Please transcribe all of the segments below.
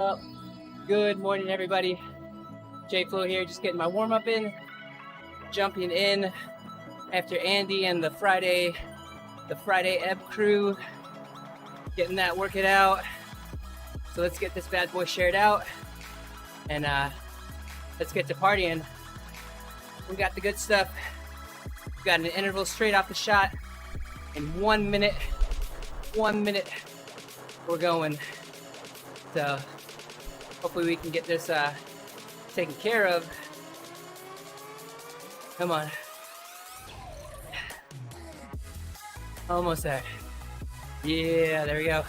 Well, good morning, everybody. J Flo here, just getting my warm up in, jumping in after Andy and the Friday ebb crew, getting that working out. So let's get this bad boy shared out, and let's get to partying. We got the good stuff. We got an interval straight off the shot. In 1 minute, we're going. So hopefully we can get this taken care of. Come on. Almost there. Yeah, there we go.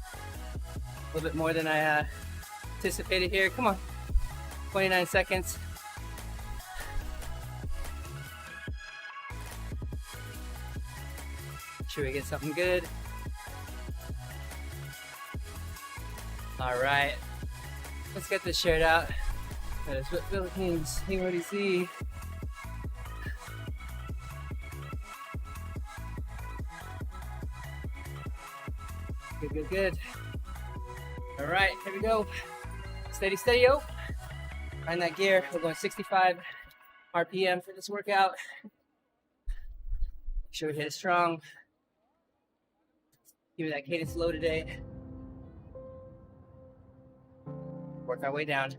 A little bit more than I anticipated here. Come on. 29 seconds. Should we get something good? All right. Let's get this shared out. That is what Philippines, TeamODZ. Good. All right, here we go. Steady, yo. Find that gear. We're going 65 RPM for this workout. Make sure we hit it strong. Give me that cadence low today. Work our way down.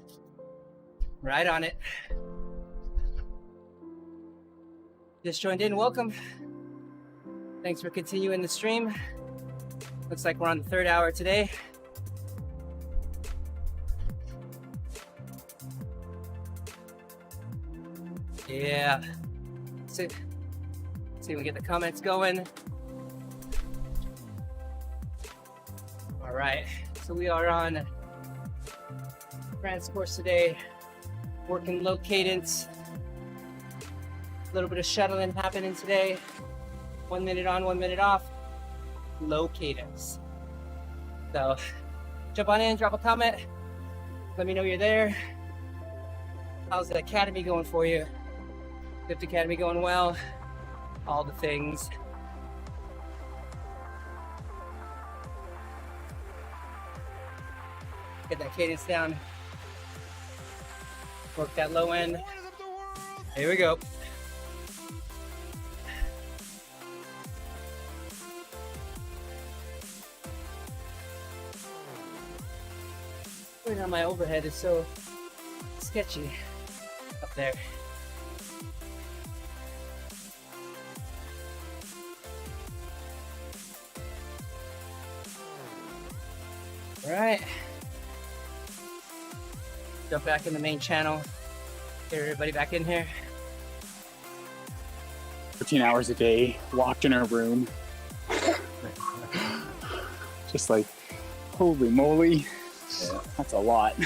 Right on it. Just joined in, welcome. Thanks for continuing the stream. Looks like we're on the third hour today. Yeah. See if we get the comments going. All right, so we are on France course today, working low cadence. A little bit of shuttling happening today. 1 minute on, 1 minute off. Low cadence. So jump on in, drop a comment. Let me know you're there. How's the academy going for you? Fifth Academy going well? All the things. Get that cadence down. Work that low end. Here we go. Right on my overhead is so sketchy up there. All right. Jump back in the main channel. Get everybody back in here. 13 hours a day, locked in her room. Just like, holy moly. Yeah. That's a lot.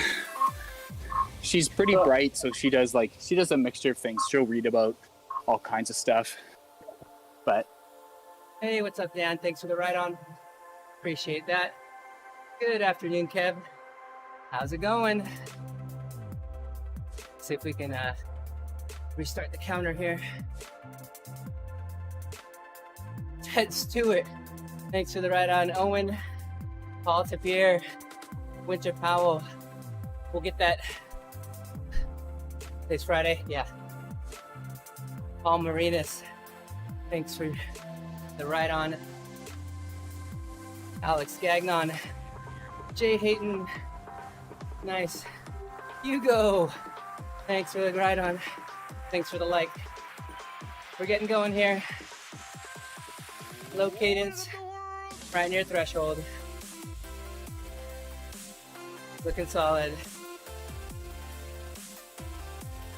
She's pretty bright, so she does a mixture of things. She'll read about all kinds of stuff. But hey, what's up, Dan? Thanks for the ride on. Appreciate that. Good afternoon, Kev. How's it going? See if we can restart the counter here. Let's do it. Thanks for the ride on, Owen, Paul Tapir, Winter Powell. We'll get that. Today's Friday, yeah. Paul Marinas, thanks for the ride on. Alex Gagnon, Jay Hayton, nice. Hugo, thanks for the ride on. Thanks for the like. We're getting going here. Low cadence, right near threshold. Looking solid.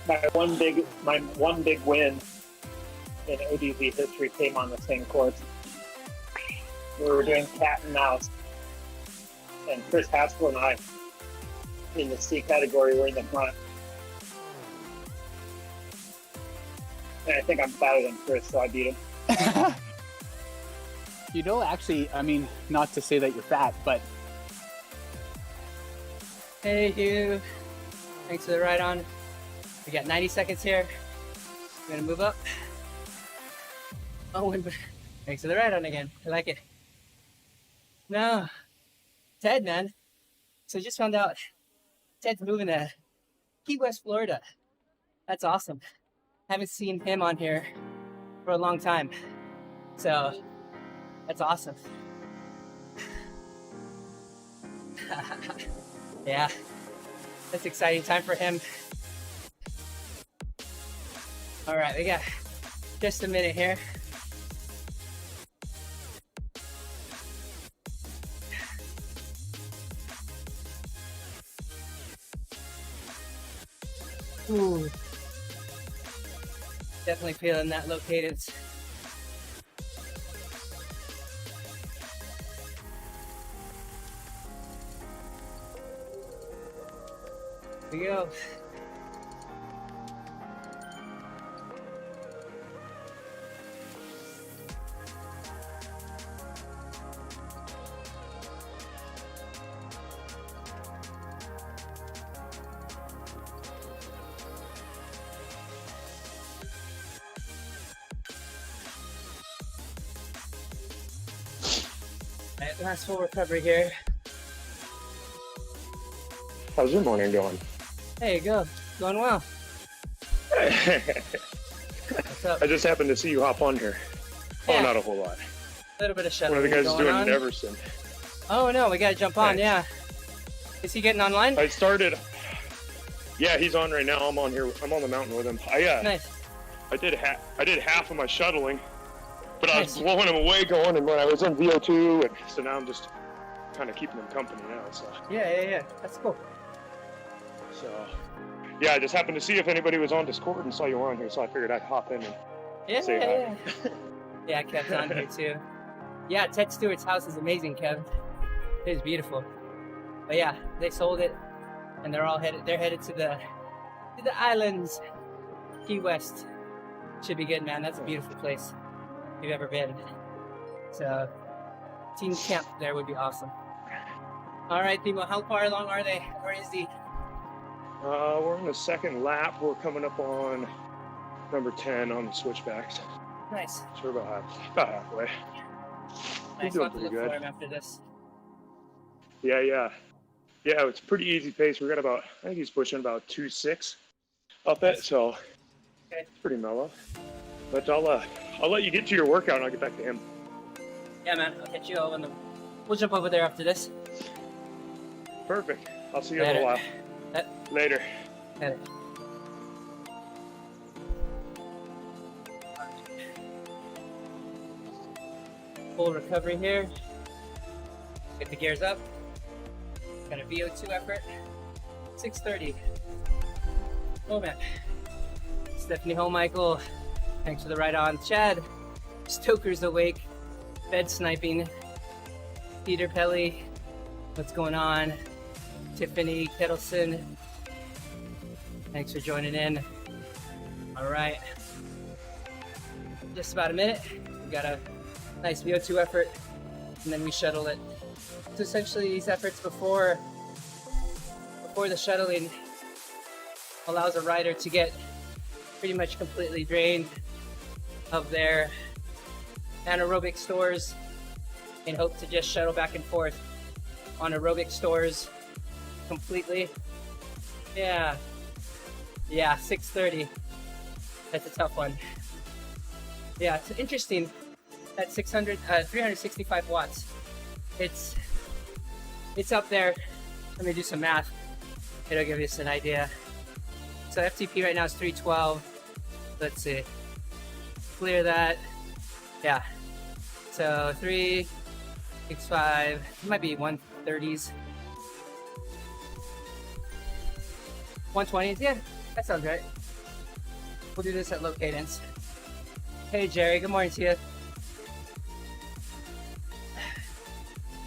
My one big win in ODZ history came on the same course. We were doing cat and mouse, and Chris Haskell and I, in the C category, were in the front. And I think I'm fatter than Chris, so I beat him. you know, actually, I mean, not to say that you're fat, but hey, Hugh. Thanks for the ride on. We got 90 seconds here. We're gonna move up. Oh, and thanks for the ride on again. I like it. No, Ted, man. So I just found out Ted's moving to Key West, Florida. That's awesome. Haven't seen him on here for a long time. So that's awesome. Yeah, that's exciting time for him. All right, we got just a minute here. Ooh. Definitely feeling that low cadence. Here we go. All right, last full recovery here. How's your morning going? There you go. Going well. What's up? I just happened to see you hop on here. Oh, Yeah. not a whole lot. A little bit of shuttling One of the guys is going doing on. an Everson. Oh no, we gotta jump on. Nice. Yeah. Is he getting online? I started. Yeah, he's on right now. I'm on here. I'm on the mountain with him. Nice. I did half of my shuttling, but I was Nice. blowing him away going, and when I was in VO2, and so now I'm just kind of keeping him company now. So Yeah. That's cool. yeah, I just happened to see if anybody was on Discord and saw you on here, so I figured I'd hop in and Yeah. say hi. Yeah, Kev's on here too. Yeah, Ted Stewart's house is amazing, Kev. It is beautiful. But yeah, they sold it, and they're headed to the islands, Key West. Should be good, man. That's a beautiful place if you've ever been. So, team camp there would be awesome. All right, Timo, how far along are they? Where is he? We're on the second lap. We're coming up on number 10 on the switchbacks. Nice. So we're about halfway. Nice. doing I'll have to pretty look good. for him after this. Yeah, it's a pretty easy pace. We got about, I think he's pushing about 2.6 up it, so Okay. it's pretty mellow. But I'll let you get to your workout and I'll get back to him. Yeah, man. I'll catch you all on the. We'll jump over there after this. Perfect. I'll see you in Later. a while. Later. Later. Full recovery here. Get the gears up. Got a VO2 effort. 6:30. Oh man. Stephanie Michael. Thanks for the ride on. Chad. Stoker's awake. Bed sniping. Peter Pelly. What's going on? Tiffany Kettleson. Thanks for joining in. All right. Just about a minute. We got a nice VO2 effort, and then we shuttle it. So essentially, these efforts before the shuttling allows a rider to get pretty much completely drained of their anaerobic stores and hope to just shuttle back and forth on aerobic stores completely. Yeah, 6:30. That's a tough one. Yeah, it's interesting. At 365 watts. It's up there. Let me do some math. It'll give us an idea. So FTP right now is 312. Let's see. Clear that. Yeah. So 365. It might be 130s. 120s. Yeah, that sounds right. We'll do this at low cadence. Hey Jerry, good morning to you.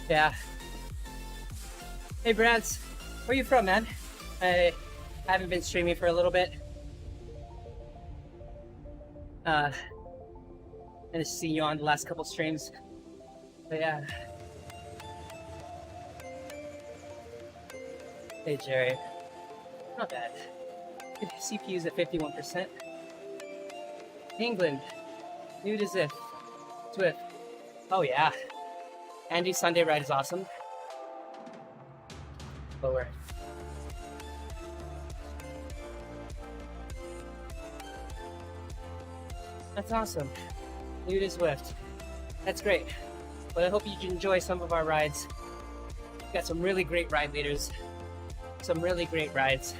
Yeah. Hey Brants, where you from, man? I haven't been streaming for a little bit. And just seen you on the last couple streams. But yeah. Hey Jerry. Not bad. CPU's at 51%. England. New to Zip. Swift. Oh yeah. Andy's Sunday ride is awesome. lower. That's awesome. New to Zwift. That's great. But I hope you enjoy some of our rides. We've got some really great ride leaders, some really great rides,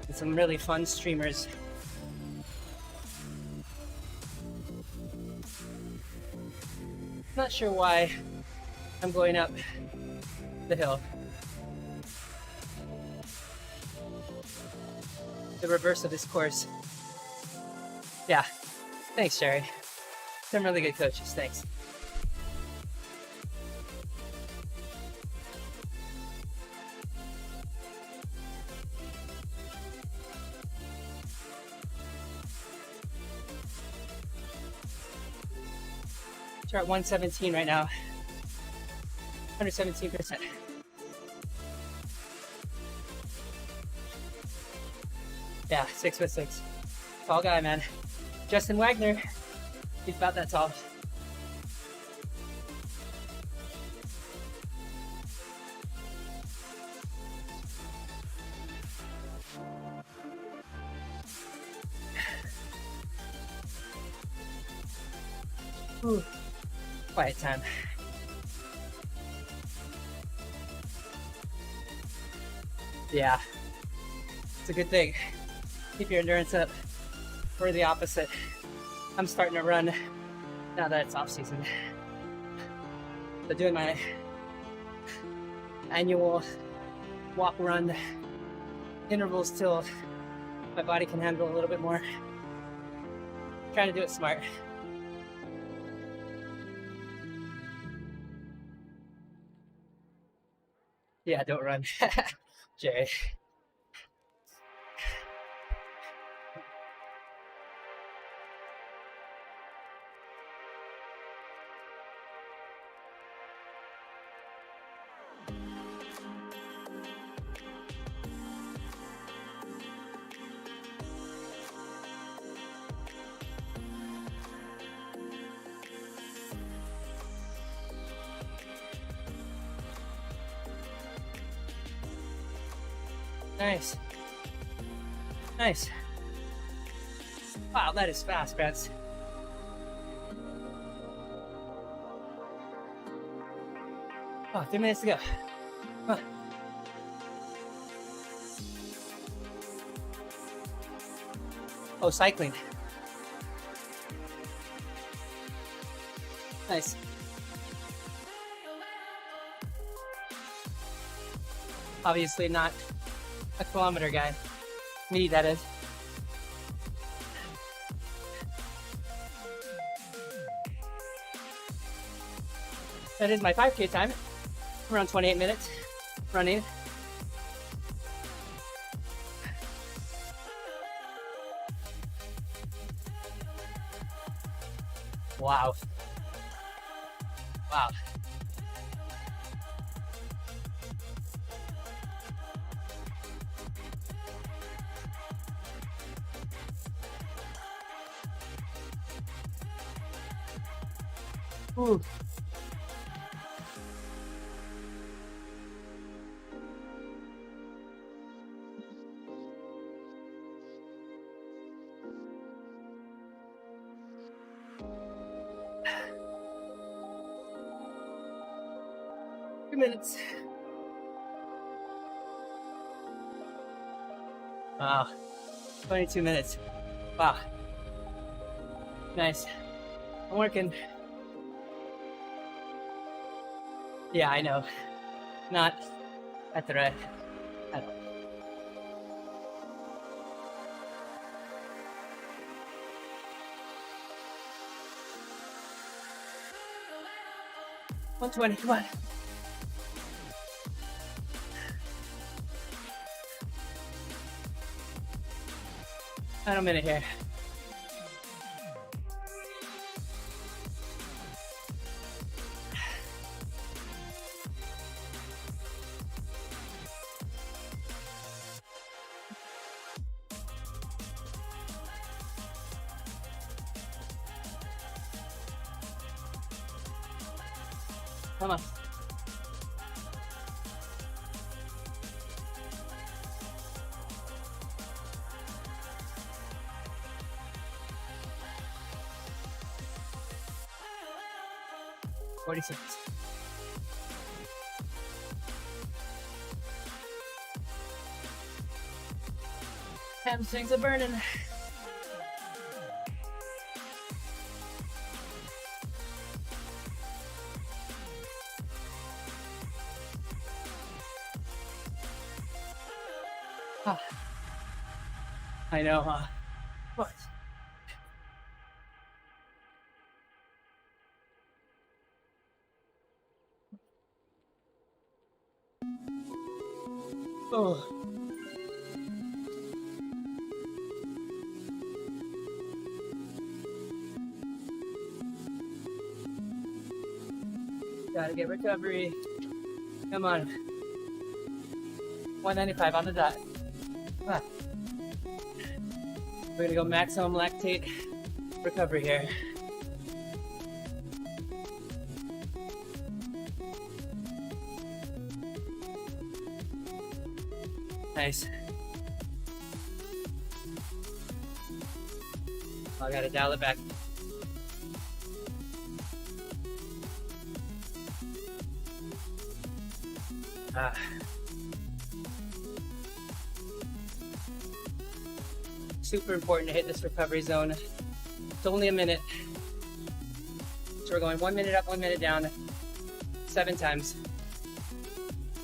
and some really fun streamers. Not sure why I'm going up the hill. The reverse of this course. Yeah, thanks, Sherry. Some really good coaches, thanks. We're at 117 right now. 117%. Yeah, 6'6". Tall guy, man. Justin Wagner. He's about that tall. Ooh. Quiet time. Yeah, it's a good thing. Keep your endurance up. Or the opposite. I'm starting to run now that it's off season. But doing my annual walk run intervals till my body can handle a little bit more. Trying to do it smart. Yeah, don't run. Jay. Nice. Nice. Wow, that is fast, Brett. Oh, 3 minutes to go. Huh. Oh, cycling. Nice. Obviously not a kilometer guy. Me, that is. That is my 5K time. Around 28 minutes running. Wow. Wow. Ooh. Minutes. Wow. 22 minutes. Wow. Nice. I'm working. Yeah, I know. Not at the red at all. $120, come on. Final minute here. Come on. 46. Hamstrings are burning. Ah. I know, huh? What? Oh. Gotta get recovery. Come on. 195 on the dot. Ah. We're gonna go maximum lactate recovery here. Nice. I gotta dial it back. Super important to hit this recovery zone. It's only a minute. So we're going 1 minute up, 1 minute down, 7 times.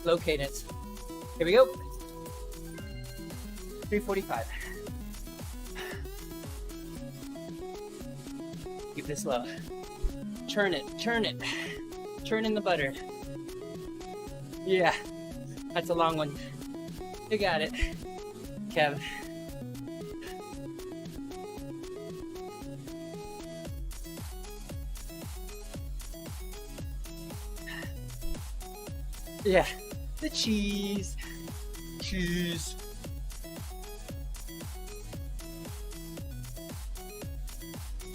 Low cadence. Here we go. 345. Keep this low. Churn it, churn it. Churn in the butter. Yeah, that's a long one. You got it, Kev. Yeah, the cheese. Cheese.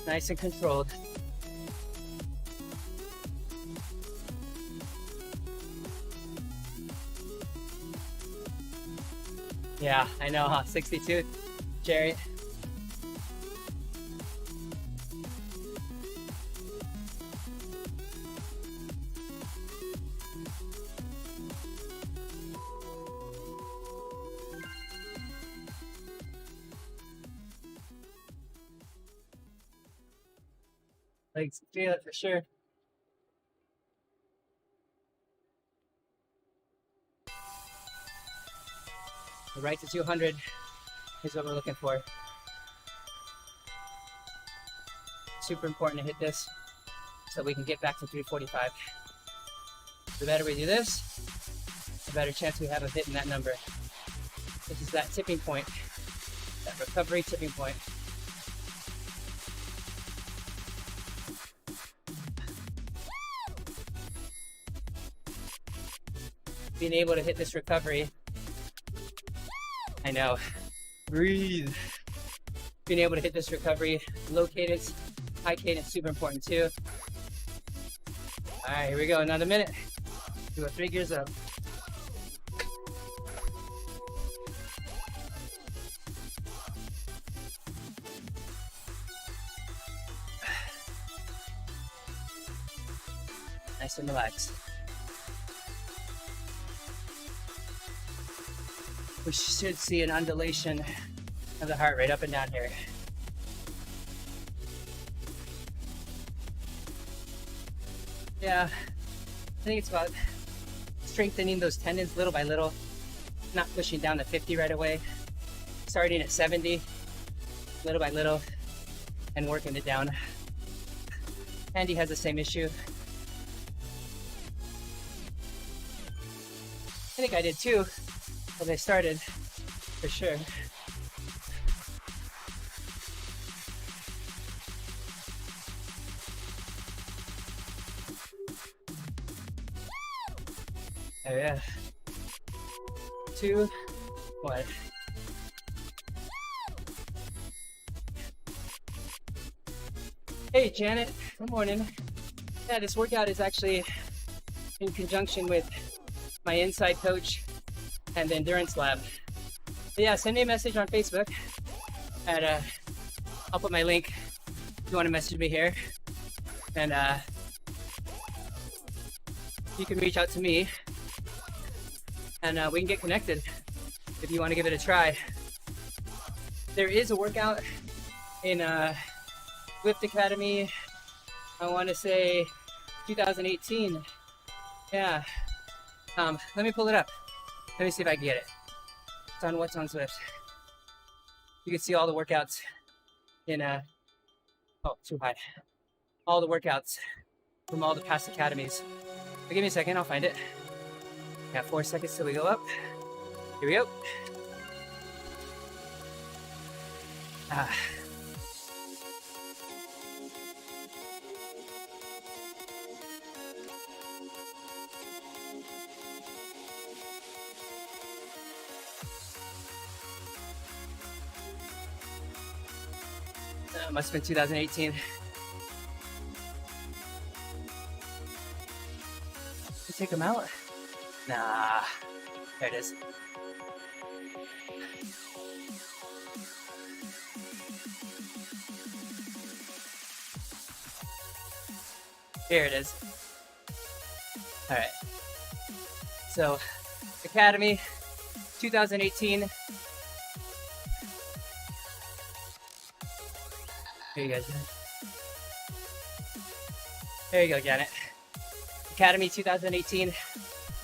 Nice and controlled. Yeah, I know, huh? 62, Jerry. Legs feel it for sure. The right to 200 is what we're looking for. Super important to hit this so we can get back to 345. The better we do this, the better chance we have of hitting that number. This is that tipping point, that recovery tipping point. Being able to hit this recovery, I know, breathe. Being able to hit this recovery, low cadence, high cadence, super important too. All right, here we go, another minute. Do a 3 gears up. Nice and relaxed. We should see an undulation of the heart rate up and down here. Yeah, I think it's about strengthening those tendons little by little, not pushing down to 50 right away, starting at 70, little by little, and working it down. Andy has the same issue. I think I did too. When I started, for sure. Oh yeah. 2, 1. Hey Janet, good morning. Yeah, this workout is actually in conjunction with my inside coach and the endurance lab. But yeah, send me a message on Facebook at I'll put my link if you want to message me here, and you can reach out to me and we can get connected if you want to give it a try. There is a workout in Swift Academy, I want to say 2018. Yeah. Let me pull it up. Let me see if I can get it. It's on What's on Swift. You can see all the workouts in oh, too high. All the workouts from all the past academies. But give me a second, I'll find it. Got 4 seconds till we go up. Here we go. Must have been 2018. Take them out? Nah. There it is. Here it is. All right. So, Academy, 2018. Here you go, Janet. There you go, Janet. Academy 2018,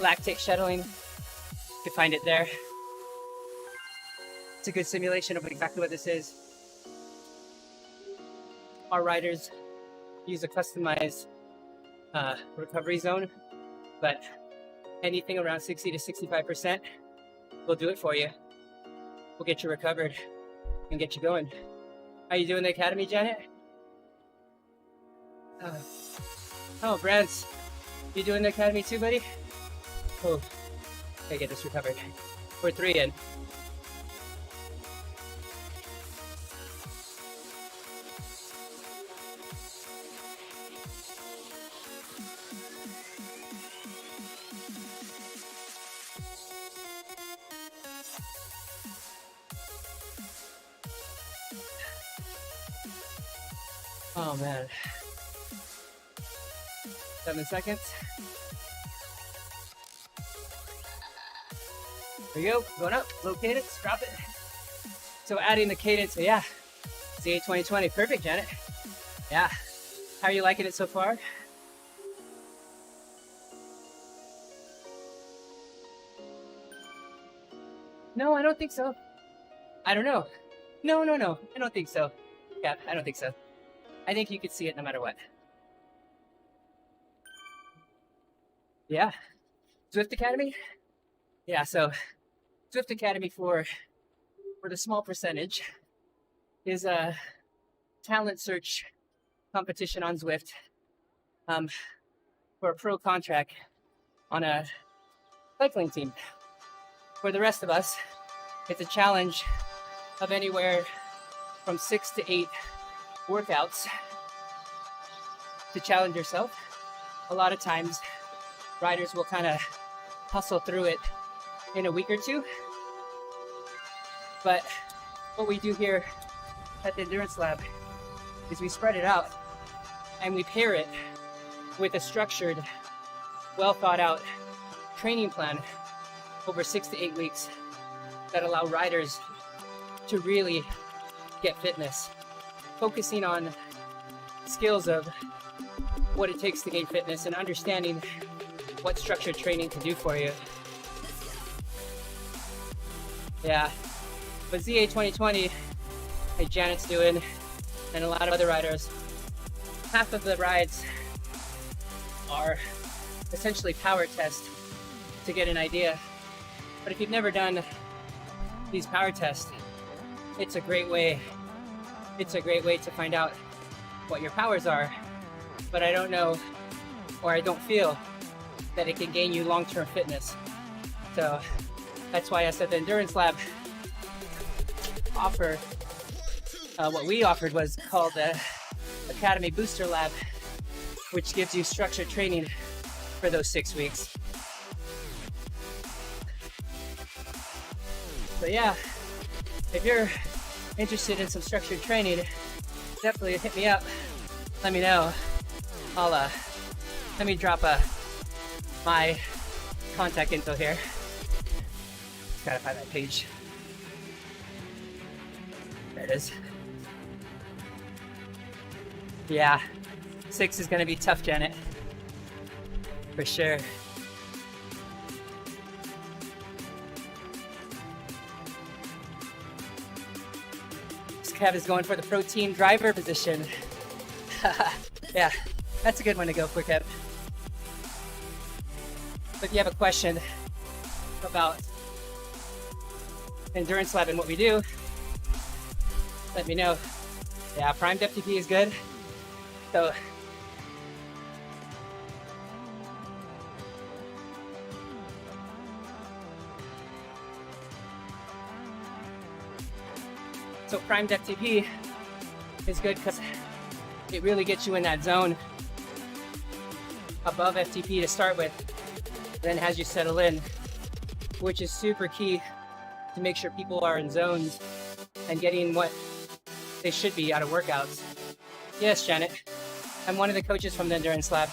lactate shuttling. You can find it there. It's a good simulation of exactly what this is. Our riders use a customized recovery zone, but anything around 60 to 65%, we'll do it for you. We'll get you recovered and get you going. How you doing in the Academy, Janet? Oh, Brent. You doing the Academy too, buddy? Oh, okay, get this recovered. We're 3 in. Oh man. 7 seconds. There you go, going up, low cadence, drop it. So adding the cadence, yeah, ZA 2020, perfect, Janet. Yeah, how are you liking it so far? No, I don't think so. I don't know. No, I don't think so. Yeah, I don't think so. I think you could see it no matter what. Yeah, Swift Academy? Yeah, so Swift Academy for the small percentage is a talent search competition on Zwift for a pro contract on a cycling team. For the rest of us, it's a challenge of anywhere from 6 to 8 workouts to challenge yourself. A lot of times, riders will kind of hustle through it in a week or two. But what we do here at the Endurance Lab is we spread it out and we pair it with a structured, well thought out training plan over 6 to 8 weeks that allow riders to really get fitness, focusing on skills of what it takes to gain fitness and understanding what structured training can do for you. Yeah, but ZA 2020, like Janet's doing, and a lot of other riders, half of the rides are essentially power tests to get an idea. But if you've never done these power tests, it's a great way to find out what your powers are. But I don't know, or I don't feel that it can gain you long-term fitness. So that's why us at the Endurance Lab offer, what we offered was called the Academy Booster Lab, which gives you structured training for those 6 weeks. So yeah, if you're interested in some structured training, definitely hit me up. Let me know. I'll let me drop a my contact info here. Gotta find that page. There it is. Yeah, 6 is gonna be tough, Janet. For sure. Kev is going for the pro team driver position. Yeah, that's a good one to go for, Kev. But if you have a question about Endurance Lab and what we do, let me know. Yeah, primed FTP is good. So primed FTP is good because it really gets you in that zone above FTP to start with, then as you settle in, which is super key to make sure people are in zones and getting what they should be out of workouts. Yes, Janet, I'm one of the coaches from the Endurance Lab.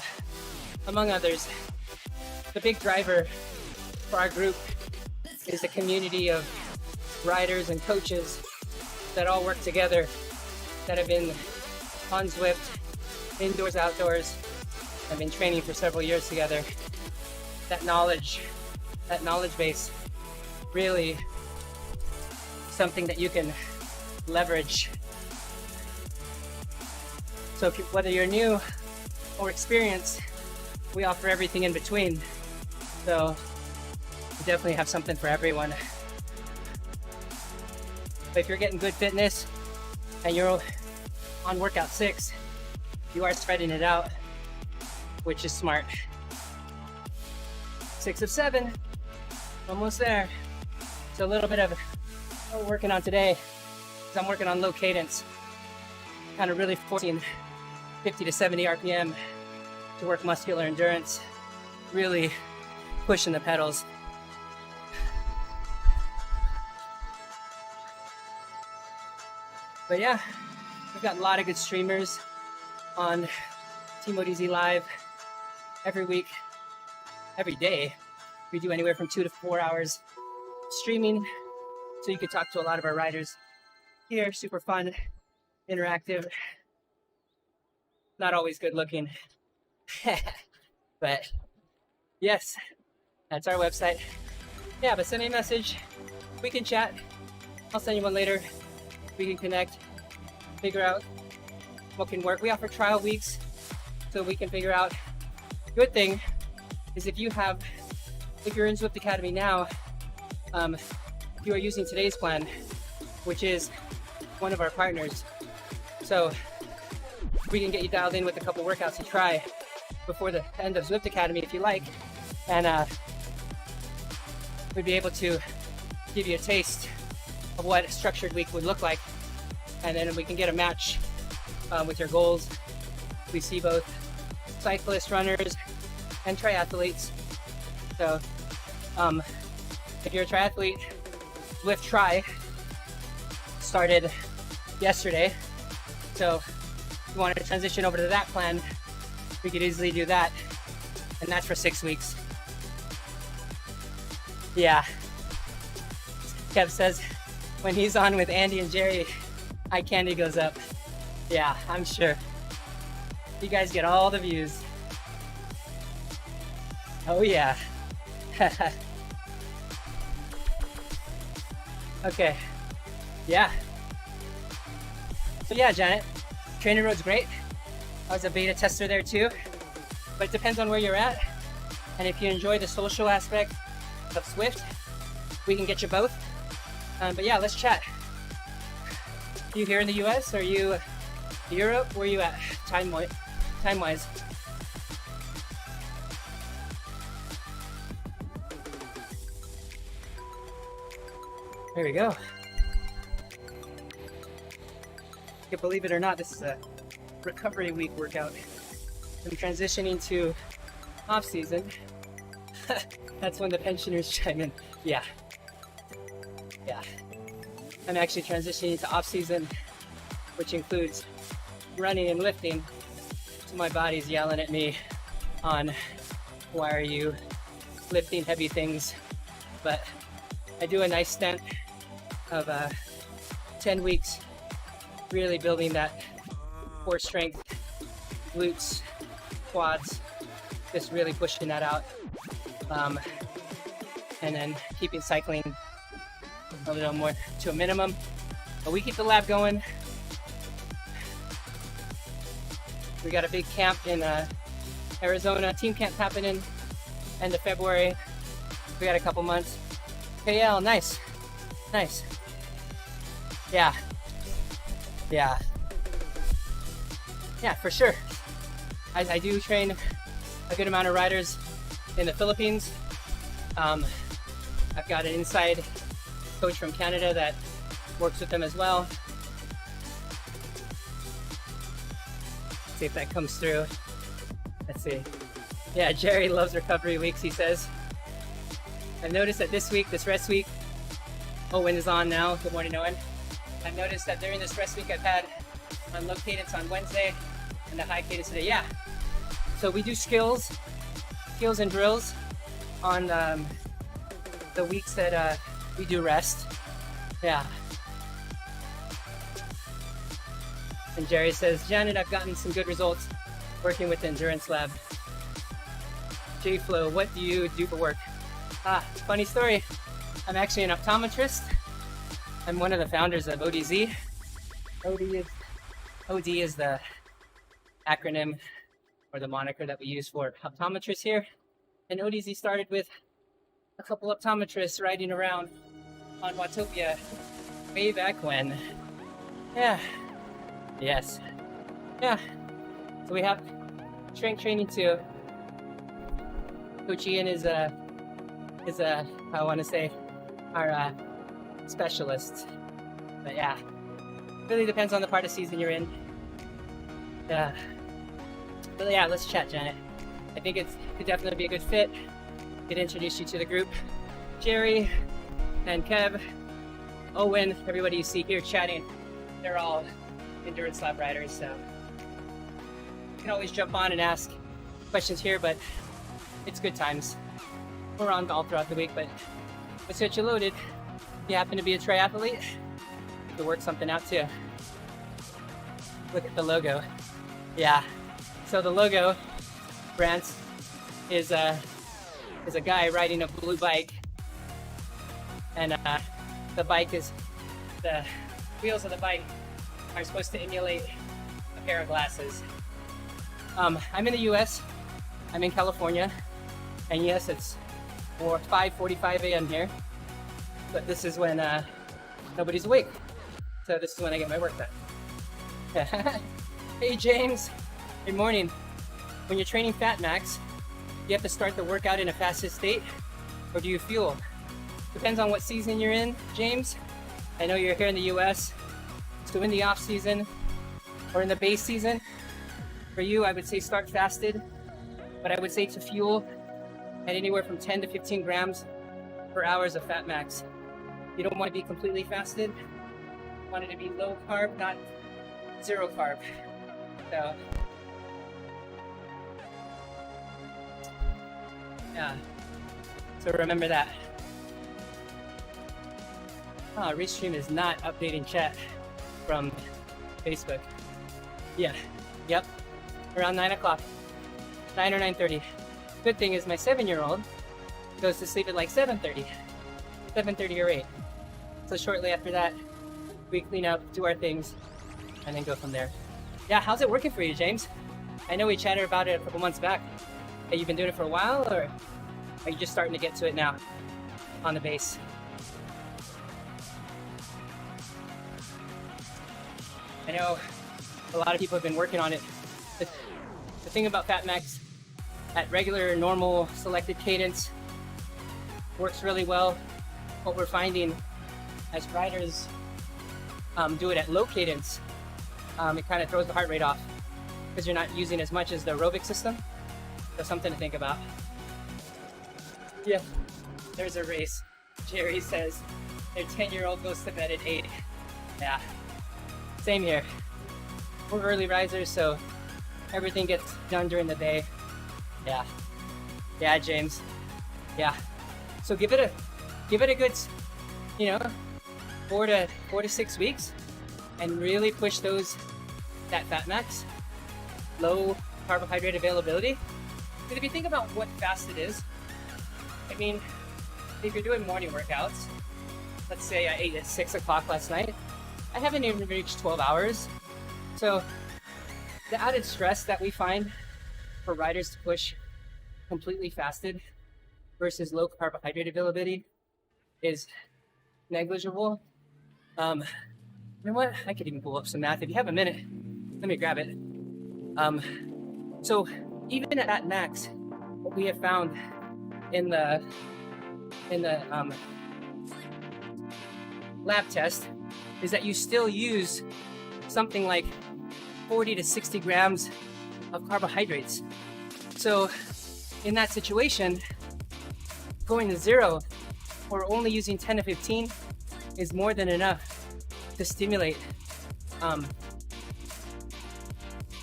Among others, the big driver for our group is the community of riders and coaches that all work together, that have been on Zwift, indoors, outdoors, have been training for several years together. That knowledge base, really something that you can leverage. So if whether you're new or experienced, we offer everything in between. So we definitely have something for everyone. But if you're getting good fitness and you're on workout 6, you are spreading it out, which is smart. 6 of 7, almost there. So a little bit of what we're working on today is I'm working on low cadence, kind of really forcing 50 to 70 RPM to work muscular endurance, really pushing the pedals. But yeah, we've got a lot of good streamers on TeamODZ Live every week, every day. We do anywhere from 2 to 4 hours streaming, so you can talk to a lot of our riders here. Super fun, interactive, not always good looking. But yes, that's our website. Yeah, but send me a message. We can chat. I'll send you one later. We can connect, figure out what can work. We offer trial weeks so we can figure out. Good thing is if you're in Zwift Academy now, you are using today's plan, which is one of our partners. So we can get you dialed in with a couple workouts to try before the end of Zwift Academy if you like. And we'd be able to give you a taste of what a structured week would look like, and then we can get a match with your goals. We see both cyclists, runners, and triathletes. So if you're a triathlete, Zwift Tri started yesterday. So if you wanted to transition over to that plan, we could easily do that, and that's for 6 weeks. Yeah. Kev says, when he's on with Andy and Jerry, eye candy goes up. Yeah, I'm sure. You guys get all the views. Oh yeah. Okay. Yeah. So yeah, Janet, Trainer Road's great. I was a beta tester there too, but it depends on where you're at. And if you enjoy the social aspect of Zwift, we can get you both. But yeah, let's chat. You here in the US? Are you Europe? Where are you at time-wise? There we go. You can believe it or not, this is a recovery week workout. I'm transitioning to off season. That's when the pensioners chime in. Yeah. I'm actually transitioning to off season, which includes running and lifting. So my body's yelling at me on why are you lifting heavy things? But I do a nice stint of 10 weeks, really building that core strength, glutes, quads, just really pushing that out. And then keeping cycling a little more to a minimum. But we keep the lab going. We got a big camp in Arizona, team camp happening end of February. We got a couple months. KL, nice. Nice. Yeah. Yeah. Yeah, for sure. I do train a good amount of riders in the Philippines. I've got an inside coach from Canada that works with them as well. See if that comes through. Let's see. Yeah, Jerry loves recovery weeks, he says. I've noticed that this week, this rest week, Owen is on now. Good morning, Owen. I've noticed that during this rest week I've had on low cadence on Wednesday and the high cadence today. Yeah. So we do skills and drills on the weeks that we do rest. Yeah. And Jerry says, Janet, I've gotten some good results working with the Endurance Lab. J-Flow, what do you do for work? Funny story. I'm actually an optometrist. I'm one of the founders of ODZ. OD is the acronym or the moniker that we use for optometrists here. And ODZ started with a couple optometrists riding around on Watopia way back when. Yeah. Yes. Yeah. So we have strength training too. Coach Ian is I want to say, our specialist. But yeah, really depends on the part of season you're in. Yeah. But yeah, let's chat, Janet. I think it could definitely be a good fit. Could introduce you to the group. Jerry and Kev, Owen, everybody you see here chatting, they're all Endurance Lab riders, so you can always jump on and ask questions here, but it's good times. We're on all throughout the week, but let's get you loaded. If you happen to be a triathlete, you can work something out too. Look at the logo. Yeah. So the logo, Brant, is a guy riding a blue bike, and the wheels of the bike are supposed to emulate a pair of glasses. I'm in the US, I'm in California, and yes, it's 5:45 a.m. here, but this is when nobody's awake, so this is when I get my work done. Hey James, good morning. When you're training Fat Max, you have to start the workout in a fasted state, or do you fuel? Depends on what season you're in, James. I know you're here in the US, so in the off season or in the base season, for you, I would say start fasted, but I would say to fuel at anywhere from 10 to 15 grams per hours of Fat Max. You don't want to be completely fasted. You want it to be low carb, not zero carb. So, yeah. So remember that. Restream is not updating chat from Facebook. Yeah. Yep. Around 9 o'clock. 9 or 9:30. Good thing is my 7-year-old goes to sleep at like 7:30 or 8. So shortly after that, we clean up, do our things, and then go from there. Yeah, how's it working for you, James? I know we chatted about it a couple months back. Have you been doing it for a while, or are you just starting to get to it now on the base? I know a lot of people have been working on it. The thing about Fat Max at regular, normal, selected cadence works really well. What we're finding as riders do it at low cadence, it kind of throws the heart rate off because you're not using as much as the aerobic system. So something to think about. Yeah, there's a race. Jerry says their 10-year-old goes to bed at 8. Yeah, same here. We're early risers, so everything gets done during the day. Yeah. Yeah, James. Yeah. So give it a good, you know, 4 to 6 weeks, and really push that fat max, low carbohydrate availability. Because if you think about what fasted is, I mean, if you're doing morning workouts, let's say I ate at 6 o'clock last night, I haven't even reached 12 hours. So the added stress that we find for riders to push completely fasted versus low carbohydrate availability is negligible. You know what? I could even pull up some math. If you have a minute, let me grab it. So even at max, what we have found in the lab test is that you still use something like 40 to 60 grams of carbohydrates. So in that situation, going to 0 or only using 10 to 15 is more than enough to stimulate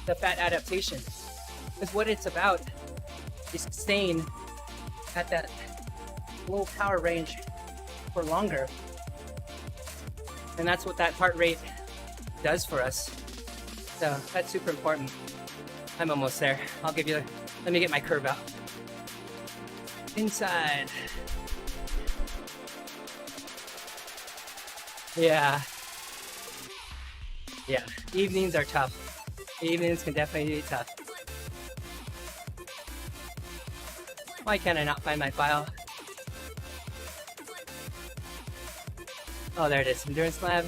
the fat adaptation. Because what it's about is staying at that low power range for longer. And that's what that heart rate does for us. So that's super important. I'm almost there. Let me get my curve out. Inside. Yeah. Yeah, evenings are tough. Evenings can definitely be tough. Why can't I not find my file? Oh, there it is. Endurance lab.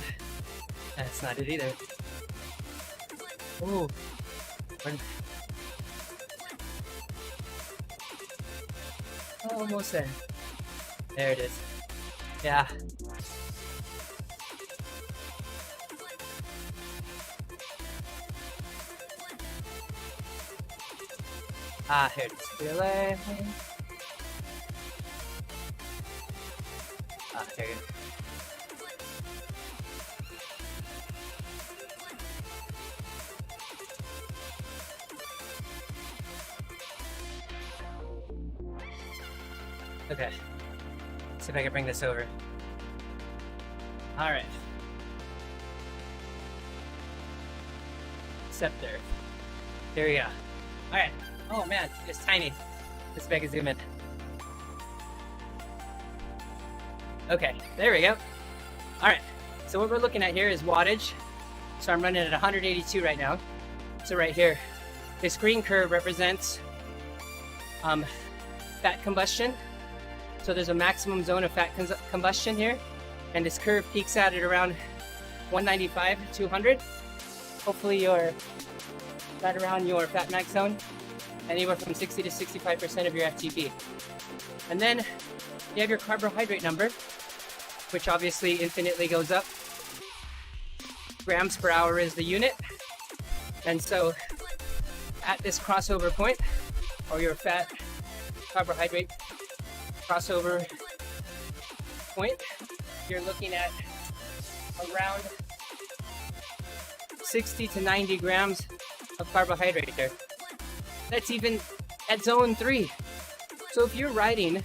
That's not it either. Ooh. Oh, almost there. There it is. Yeah. Ah, here it is. Relay. Ah, there you go. Okay. See if I can bring this over. All right. Scepter. Here we go. All right. Oh man, it's tiny. Let's make a zoom in. Okay, there we go. All right. So what we're looking at here is wattage. So I'm running at 182 right now. So right here, this green curve represents fat combustion. So there's a maximum zone of fat combustion here, and this curve peaks out at around 195 to 200. Hopefully you're right around your fat max zone, anywhere from 60 to 65% of your FTP. And then you have your carbohydrate number, which obviously infinitely goes up. Grams per hour is the unit. And so at this crossover point, or your fat carbohydrate crossover point, you're looking at around 60 to 90 grams of carbohydrate there. That's even at zone 3. So if you're riding,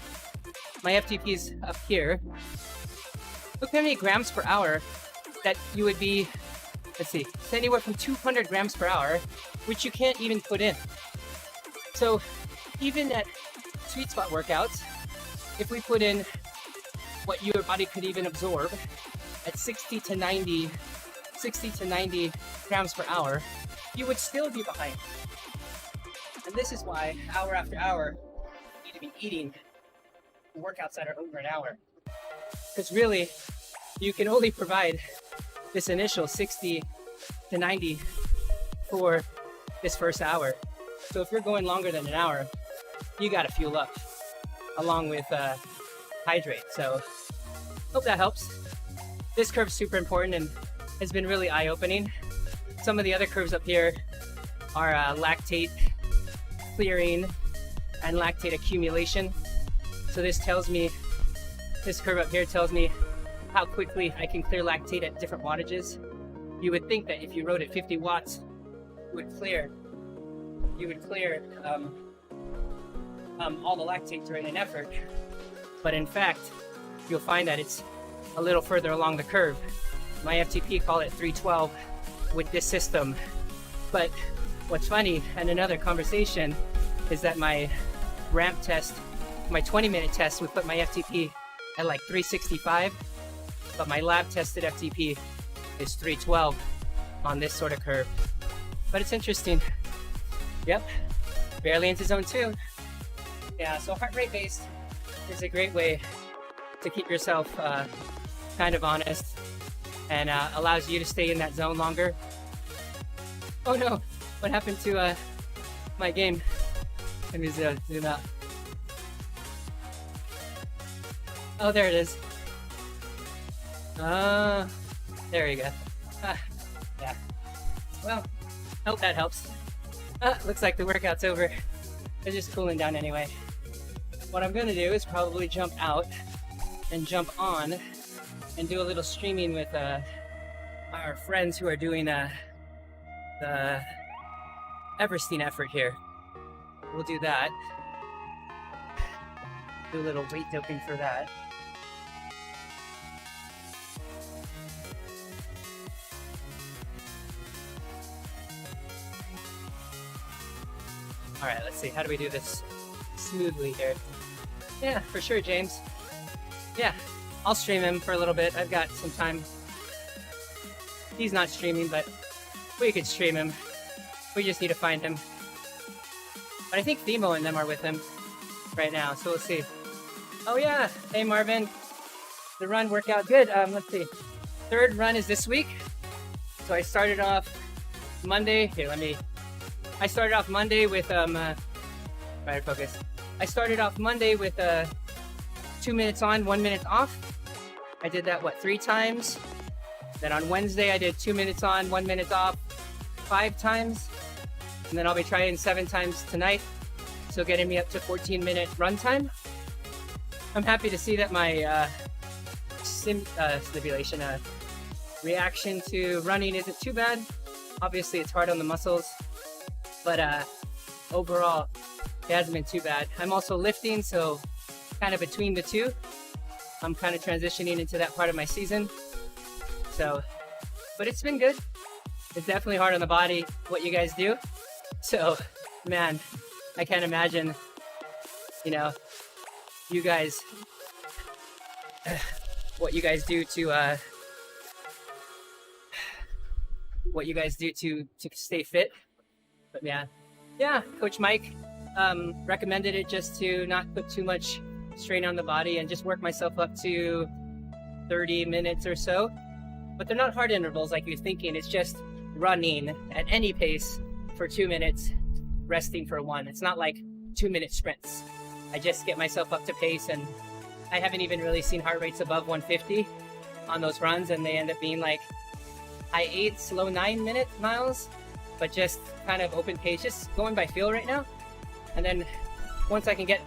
my FTP is up here, look how many grams per hour that you would be, let's see, it's anywhere from 200 grams per hour, which you can't even put in. So even at sweet spot workouts, if we put in what your body could even absorb at 60 to 90 grams per hour, you would still be behind. And this is why hour after hour, you need to be eating workouts that are over an hour. Because really, you can only provide this initial 60 to 90 for this first hour. So if you're going longer than an hour, you got to fuel up along with hydrate. So hope that helps. This curve's super important and has been really eye-opening. Some of the other curves up here are lactate clearing and lactate accumulation. So this curve up here tells me how quickly I can clear lactate at different wattages. You would think that if you rode at 50 watts, you would clear all the lactate during an effort. But in fact, you'll find that it's a little further along the curve. My FTP call it 312 with this system. But what's funny, and another conversation, is that my ramp test, my 20-minute test, would put my FTP at like 365, but my lab tested FTP is 312 on this sort of curve. But it's interesting. Yep, barely into zone 2. Yeah, so heart rate based is a great way to keep yourself kind of honest, and allows you to stay in that zone longer. Oh no, what happened to my game? Let me zoom out. Oh, there it is. There you go. Yeah. Well, hope that helps. Looks like the workout's over. It's just cooling down anyway. What I'm gonna do is probably jump out and jump on and do a little streaming with our friends who are doing the Everstein effort here. We'll do that. Do a little weight doping for that. All right, let's see. How do we do this smoothly here? Yeah, for sure, James. Yeah, I'll stream him for a little bit. I've got some time. He's not streaming, but we could stream him. We just need to find him. But I think Themo and them are with him right now, so we'll see. Oh yeah, hey Marvin. The run workout, good. Let's see. Third run is this week. So I started off Monday. Here, I started off Monday with try to focus. I started off Monday with 2 minutes on, 1 minute off. I did that 3 times. Then on Wednesday I did 2 minutes on, 1 minute off, 5 times. And then I'll be trying 7 times tonight. So getting me up to 14-minute run time. I'm happy to see that my stimulation reaction to running isn't too bad. Obviously it's hard on the muscles, but overall it hasn't been too bad. I'm also lifting, so kind of between the two. I'm kind of transitioning into that part of my season. So, but it's been good. It's definitely hard on the body, what you guys do. So, man, I can't imagine, you guys, what you guys do to stay fit. But yeah, Coach Mike recommended it just to not put too much strain on the body and just work myself up to 30 minutes or so. But they're not hard intervals like you're thinking. It's just running at any pace for 2 minutes, resting for 1. It's not like 2-minute sprints. I just get myself up to pace, and I haven't even really seen heart rates above 150 on those runs, and they end up being like high 8s, low 9-minute miles, but just kind of open pace, just going by feel right now. And then once I can get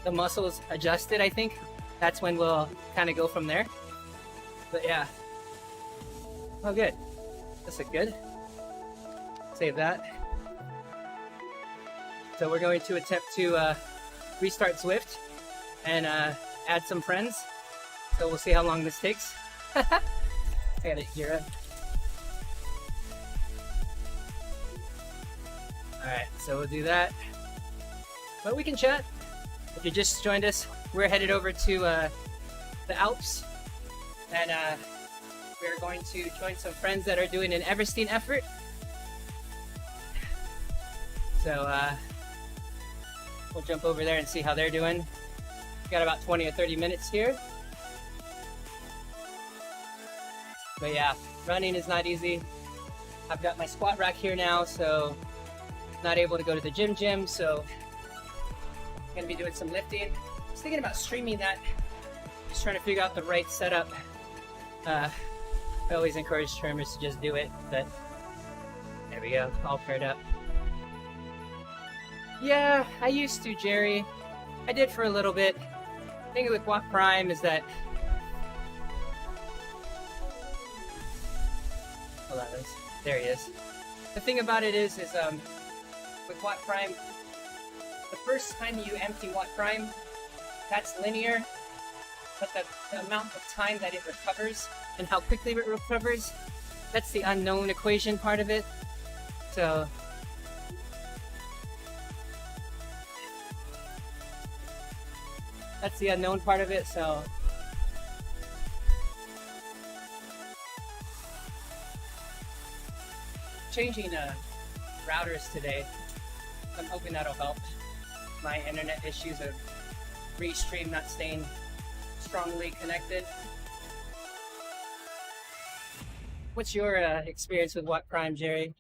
the muscles adjusted, I think that's when we'll kind of go from there. But yeah. Oh, good. This looks good. Save that. So we're going to attempt to restart Zwift and add some friends. So we'll see how long this takes. I got it here. Alright, so we'll do that. But we can chat. If you just joined us, we're headed over to the Alps. And we're going to join some friends that are doing an Everstein effort. So we'll jump over there and see how they're doing. Got about 20 or 30 minutes here. But yeah, running is not easy. I've got my squat rack here now, so not able to go to the gym, so I'm gonna be doing some lifting. I was thinking about streaming that, just trying to figure out the right setup. I always encourage streamers to just do it, but there we go, all paired up. Yeah, I used to, Jerry. I did for a little bit. The thing with Walk Prime is that... Hold on, there he is. The thing about it is with Walk Prime, the first time you empty Watt Prime, that's linear, but the amount of time that it recovers and how quickly it recovers, that's the unknown equation part of it. So that's the unknown part of it, so changing routers today. I'm hoping that'll help. My internet issues of Restream not staying strongly connected. What's your experience with Watt Prime, Jerry?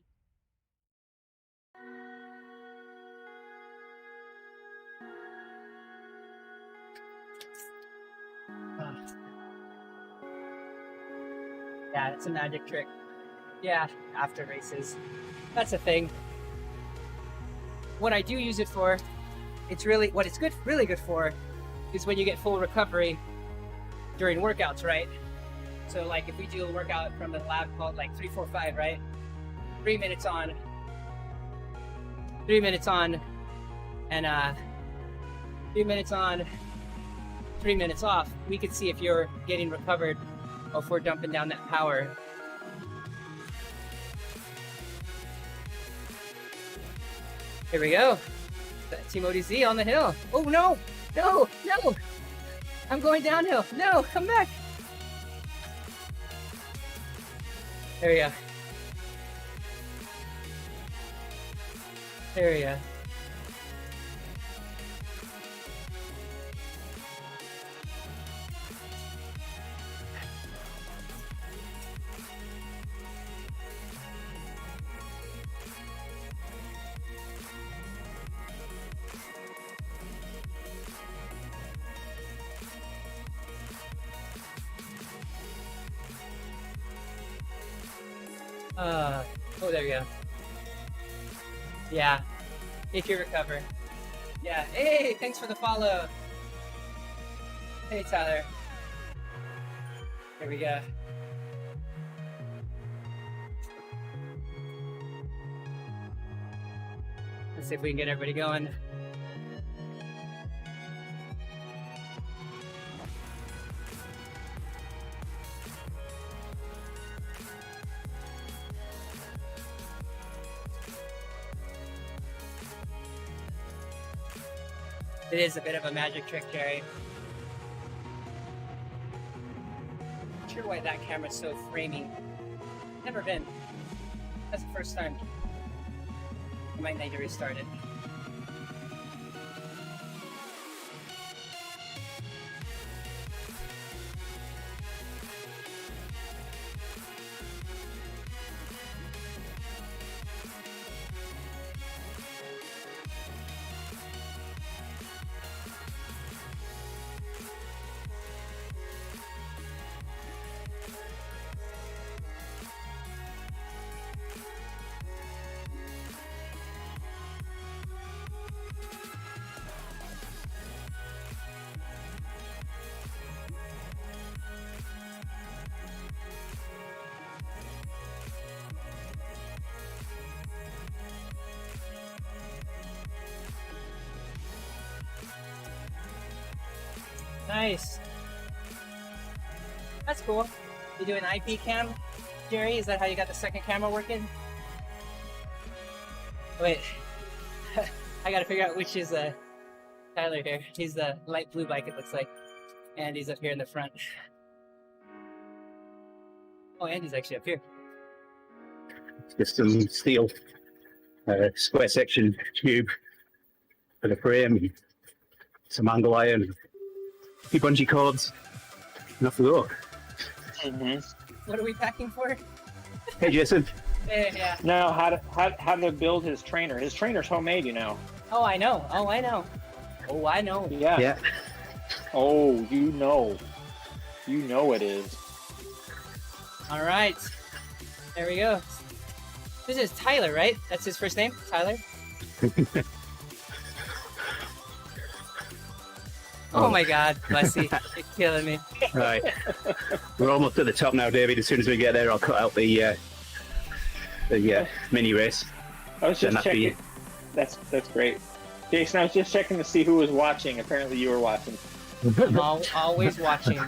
Yeah, it's a magic trick. Yeah, after races. That's a thing. What I do use it for, it's really, what it's good, really good for, is when you get full recovery during workouts, right? So like if we do a workout from the lab called like 3-4-5, right? 3 minutes on, 3 minutes on, and 3 minutes on, 3 minutes off, we can see if you're getting recovered or if we're dumping down that power. Here we go. TeamODZ on the hill. Oh no! No! No! I'm going downhill. No! Come back! There we go. There we go. Oh, there we go. Yeah, if you recover. Yeah, hey, thanks for the follow. Hey, Tyler. There we go. Let's see if we can get everybody going. It is a bit of a magic trick, Jerry. Not sure why that camera's so framing. Never been. That's the first time. I might need to restart it. Nice. That's cool. You do an IP cam, Jerry? Is that how you got the second camera working? Wait. I gotta figure out which is Tyler here. He's the light blue bike, it looks like. And he's up here in the front. Oh, Andy's actually up here. Just some steel square section tube for the frame, and some angle iron, a few bungee cords, and off we go. What are we packing for? Hey Jason. Yeah. Now, how to build his trainer? His trainer's homemade, you know. Oh, I know. Oh, I know. Oh, I know. Yeah. Yeah. Oh, you know. You know it is. All right. There we go. This is Tyler, right? That's his first name? Tyler? Oh my God, Blessy. You're killing me. Right. We're almost at the top now, David. As soon as we get there, I'll cut out the mini race. I was Then just that'd be checking. That's great. Jason, I was just checking to see who was watching. Apparently, you were watching. I'm always watching.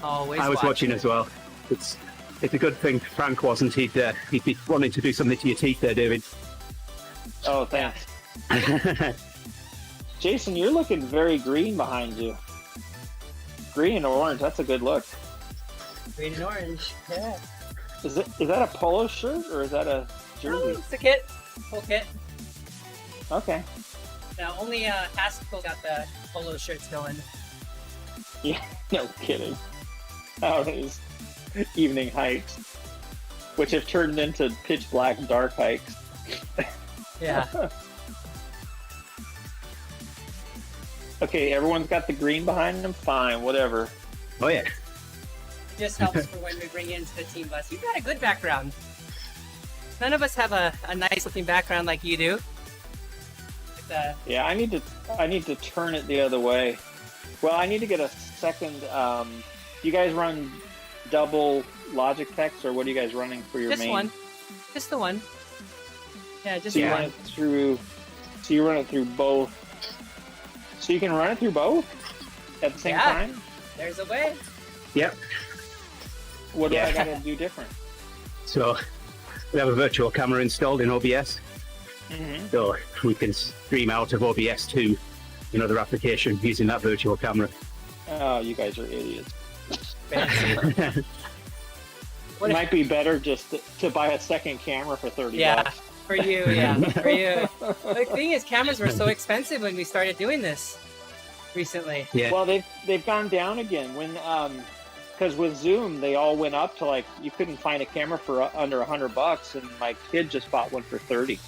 Always. I was watching as well. It's a good thing Frank wasn't. He'd be wanting to do something to your teeth there, David. Oh, thanks. Jason, you're looking very green behind you. Green and orange. That's a good look. Green and orange. Yeah. Is that a polo shirt or is that a jersey? It's a kit. Full kit. Okay. Now only Haskell got the polo shirts going. Yeah. No kidding. Out his evening hikes, which have turned into pitch black dark hikes. Yeah. Okay, everyone's got the green behind them. Fine, whatever. Oh yeah. It just helps for when we bring you into the team bus. You've got a good background. None of us have a nice looking background like you do. Yeah, I need to turn it the other way. Well, I need to get a second. You guys run double Logitechs, or what are you guys running for your just main? one. Just the one. Yeah, just So you one. run it through. So you run it through both. So you can run it through both at the same Yeah. time. There's a way. Yep. What do Yeah. I got to do different? So we have a virtual camera installed in OBS, Mm-hmm. so we can stream out of OBS to another application using that virtual camera. Oh, you guys are idiots. Fancy. What It if- might be better just to buy a second camera for $30. Yeah. For you, yeah. For you. The thing is, cameras were so expensive when we started doing this recently. Yeah. Well, they've gone down again when because with Zoom they all went up to like you couldn't find a camera for under $100, and my kid just bought one for 30.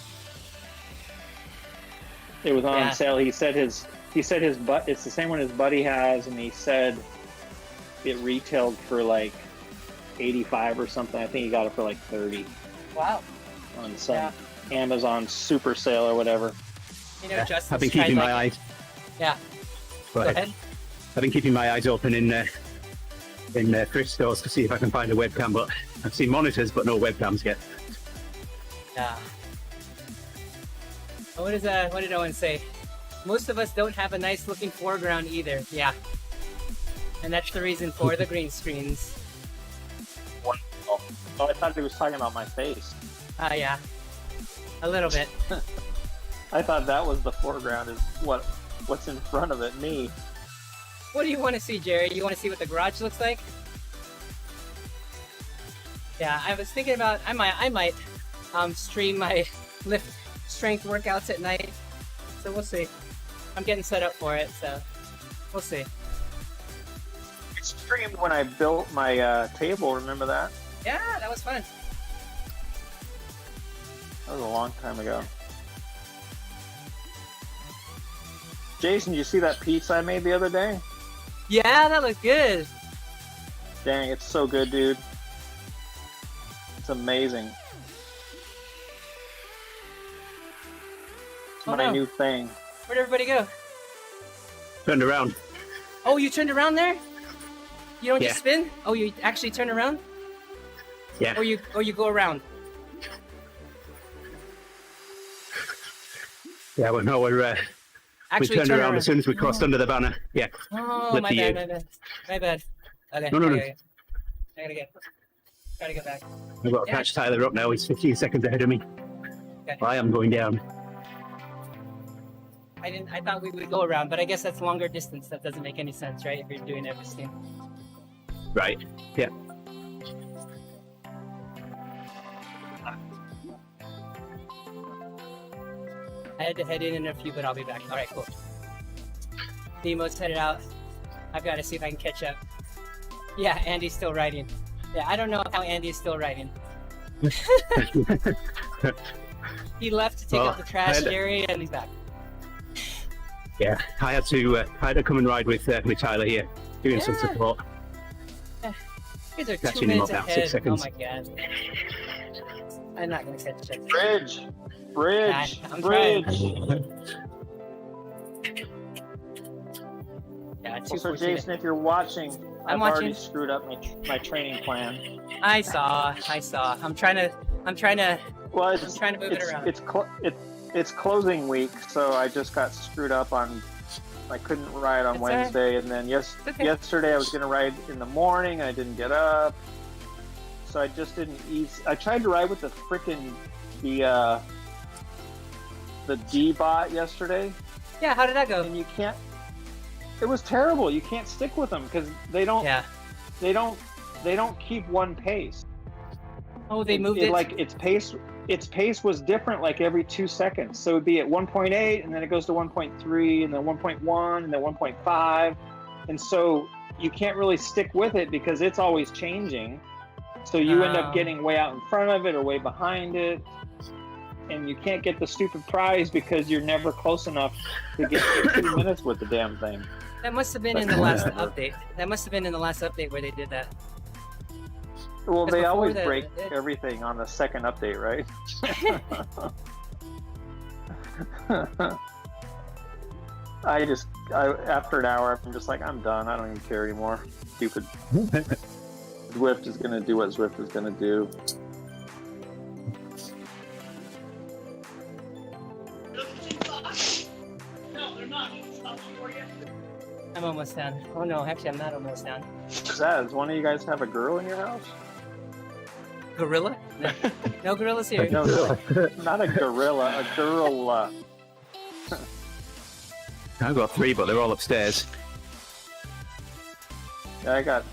It was on Yeah. sale. He said his it's the same one his buddy has, and he said it retailed for like 85 or something. I think he got it for like 30 Wow. on some Yeah. Amazon super sale or whatever. You know, Justin's I've been tried, keeping like, my eyes. Yeah. Go Go ahead. ahead. I've been keeping my eyes open in thrift stores to see if I can find a webcam, but I've seen monitors but no webcams yet. Yeah. What did Owen say? Most of us don't have a nice looking foreground either. Yeah. And that's the reason for the green screens. Oh, I thought he was talking about my face. Yeah. A little bit. I thought that was the foreground, is what's in front of it, me. What do you want to see, Jerry? You want to see what the garage looks like? Yeah, I was thinking about I might stream my lift strength workouts at night. So we'll see. I'm getting set up for it, so we'll see. I streamed when I built my table, remember that? Yeah, that was fun. That was a long time ago. Jason, did you see that pizza I made the other day? Yeah, that looked good. Dang, it's so good, dude. It's amazing. It's Oh, my no. new thing. Where'd everybody go? Turned around. Oh, you turned around there? You don't Yeah. just spin? Oh, you actually turn around? Yeah. Or you go around? Yeah, well, no, we Actually turned turn around as soon as we crossed under the banner. Yeah. Oh, Flip my the bad, U. my bad. My bad. Okay. No. I gotta get back. I've got to Yeah. catch Tyler up now. He's 15 seconds ahead of me. Okay. I am going down. I thought we would go around, but I guess that's longer distance. That doesn't make any sense, right? If you're doing everything. Right. Yeah. I had to head in a few, but I'll be back. All right, cool. TeamODZ headed out. I've got to see if I can catch up. Yeah, Andy's still riding. Yeah, I don't know how Andy's still riding. He left to take Well, out the trash, I had- Jerry, and he's back. Yeah. I had to come and ride with Tyler here, doing some Yeah. support. You guys are 2 Catching him minutes up now, 6 ahead. Oh seconds. my god. I'm not gonna catch up. Bridge! I'm trying. Bridge! Yeah, Also, 2:14. Jason, if you're watching, I'm I've already watching. screwed up my training plan. I saw. I'm trying to Well, I'm trying to move it around. it's closing week, so I just got screwed up on. I couldn't ride on It's all right. Wednesday, and then Okay. yesterday I was gonna ride in the morning. I didn't get up, so I just didn't eat. I tried to ride with the D bot yesterday, Yeah, how did that go? and you can't. It was terrible. You can't stick with them because they don't. Yeah. They don't keep one pace. Oh, they moved it. Like its pace was different like every 2 seconds. So it'd be at 1.8 and then it goes to 1.3 and then 1.1 and then 1.5. And so you can't really stick with it because it's always changing. So you end up getting way out in front of it or way behind it. And you can't get the stupid prize because you're never close enough to get 15 minutes with the damn thing. That must have been in the last update. That must have been in the last update where they did that. Well, Because they before always that, break it- everything on the second update, right? After an hour, I'm just like, I'm done. I don't even care anymore. Stupid. Zwift is going to do what Zwift is going to do. I'm almost done. Oh no, actually I'm not almost done. Does one of you guys have a girl in your house? Gorilla? No, no gorillas here. No, not a gorilla, a girl. I've got 3, but they're all upstairs. I got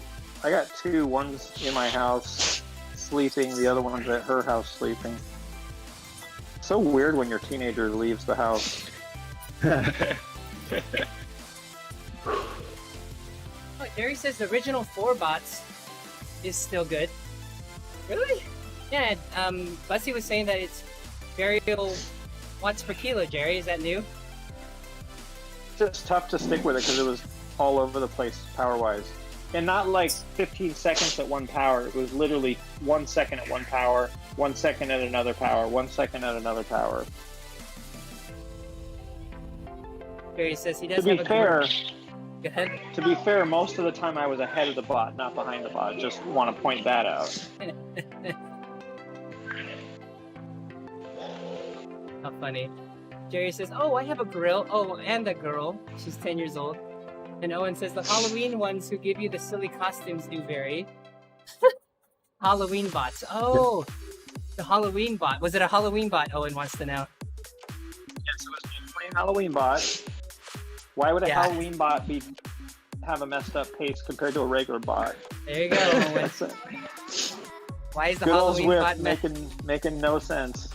two. One's in my house sleeping. The other one's at her house sleeping. So weird when your teenager leaves the house. Oh, Jerry says the original 4 bots is still good. Really? Yeah, Bussy was saying that it's variable watts per kilo, Jerry. Is that new? Just tough to stick with it because it was all over the place power-wise. And not like 15 seconds at one power. It was literally 1 second at one power, 1 second at another power, 1 second at another power. Jerry says he does To have be a fair, Go ahead. to be fair, most of the time I was ahead of the bot, not behind the bot. Just want to point that out. How funny. Jerry says, oh, I have a grill. Oh, and a girl. She's 10 years old. And Owen says, the Halloween ones who give you the silly costumes do vary. Halloween bots. Oh, the Halloween bot. Was it a Halloween bot? Owen wants to know. Yes, it was playing Halloween bot. Why would a Yeah. Halloween bot have a messed up pace compared to a regular bot? There you go, Owen. Why is the Good old Halloween bot Zwift making no sense.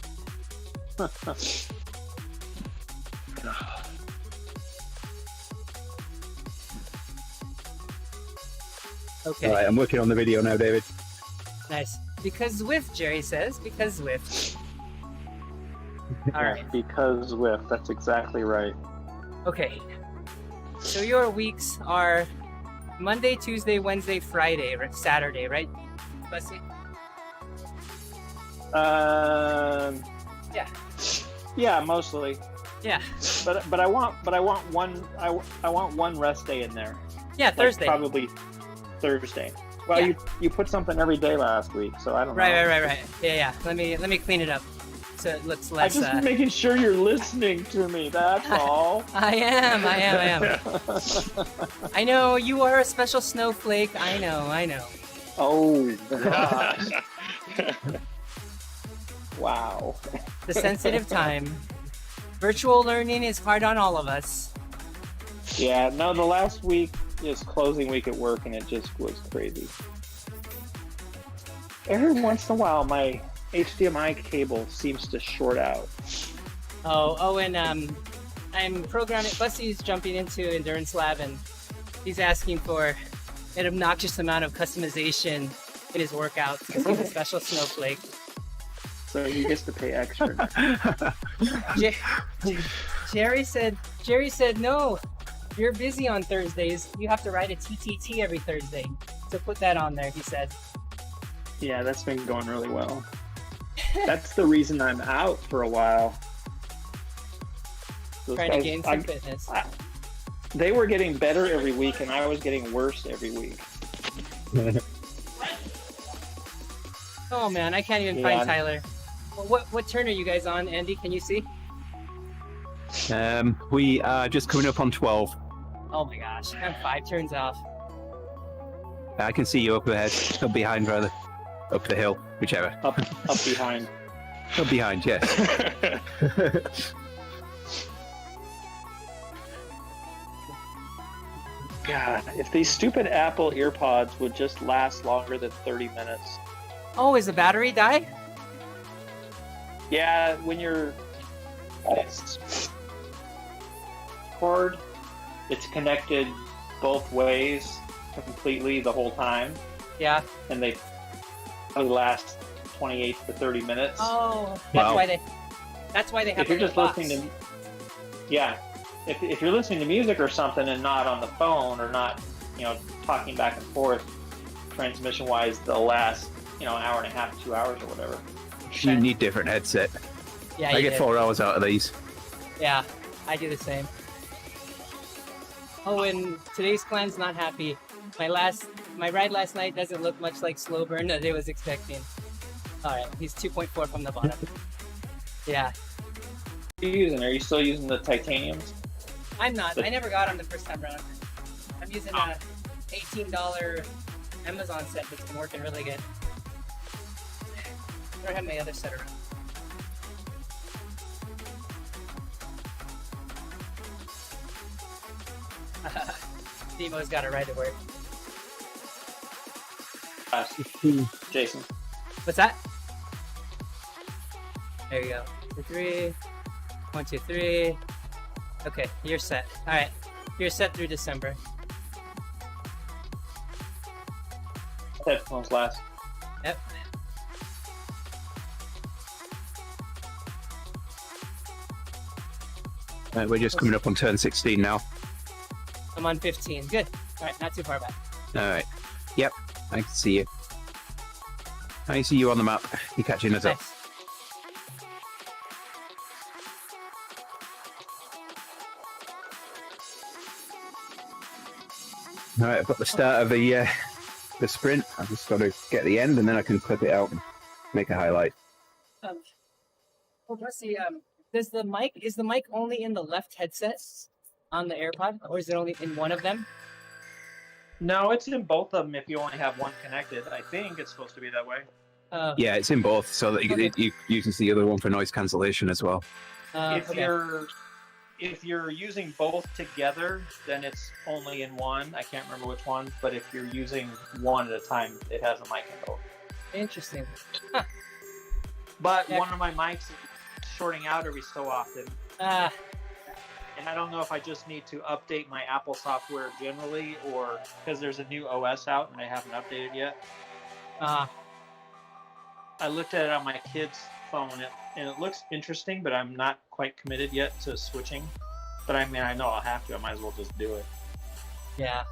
Okay, All right, I'm working on the video now, David. nice. Because Zwift, Jerry says. Because Zwift. All Yeah, right. because Zwift, that's exactly right. Okay. So your weeks are Monday, Tuesday, Wednesday, Friday, Saturday, right, Bussy? Yeah. Yeah, mostly. Yeah. But I want one rest day in there. Yeah, Like Thursday. probably Thursday. Well, Yeah. you put something every day last week, so I don't know. Right. Yeah. Let me clean it up so it looks I'm less. just making sure you're listening to me. That's all. I am. I know you are a special snowflake. I know. Oh gosh. Wow. The sensitive time. Virtual learning is hard on all of us. Yeah. No, the last week is closing week at work, and it just was crazy. Every once in a while, my HDMI cable seems to short out. Oh, and I'm programming. Bussy's jumping into Endurance Lab, and he's asking for an obnoxious amount of customization in his workouts because he's a special snowflake. So he gets to pay extra. Jerry said, no, you're busy on Thursdays. You have to ride a TTT every Thursday. So put that on there, he said. Yeah, that's been going really well. That's the reason I'm out for a while. Those Trying to guys- gain some fitness. They were getting better every week, and I was getting worse every week. Oh man, I can't even Yeah. find Tyler. Well, what turn are you guys on, Andy? Can you see? We are just coming up on 12. Oh my gosh, I'm 5 turns off. I can see you up ahead, up behind rather, up the hill, whichever. Up behind. Up behind, yes. God, if these stupid Apple EarPods would just last longer than 30 minutes. Oh, is the battery die? Yeah, when you're cord, it's connected both ways completely the whole time, Yeah. and they probably last 28 to 30 minutes. Oh, that's Wow. why they. That's why they have. If you're the just box. listening to, yeah, if you're listening to music or something and not on the phone or not, talking back and forth, transmission-wise, they'll last, an hour and a half, 2 hours or whatever. You need different headset. Yeah, I you get did. 4 hours out of these. Yeah, I do the same. Oh, and today's clan's not happy. My ride last night doesn't look much like slow burn that I was expecting. Alright, he's 2.4 from the bottom. Yeah. What are you using? Are you still using the titaniums? I'm not. I never got him the first time around. I'm using a $18 Amazon set that's been working really good. I don't have my other set around. Demo's got it right to work. Jason. What's that? There you go. 2, 3. 1, 2, 3. Okay, you're set. Alright. You're set through December. Headphones last. Yep. We're just coming up on turn 16 now. I'm on 15. Good. Alright, not too far back. All right. Yep, I can see you. I see you on the map. You're catching us up. Nice. All right, I've got the start of the sprint. I've just got to get the end, and then I can clip it out and make a highlight. Well, let's see. Is the mic only in the left headset on the AirPod, or is it only in one of them? No, it's in both of them if you only have one connected. I think it's supposed to be that way. Yeah, it's in both, so that Okay. you can see the other one for noise cancellation as well. If you're using both together, then it's only in one. I can't remember which one, but if you're using one at a time, it has a mic in both. Interesting. But Yeah. one of my mics is shorting out every so often, Ah, and I don't know if I just need to update my Apple software generally, or because there's a new OS out and I haven't updated yet. I looked at it on my kid's phone, and it looks interesting, but I'm not quite committed yet to switching. But I mean, I know I'll have to. I might as well just do it. yeah.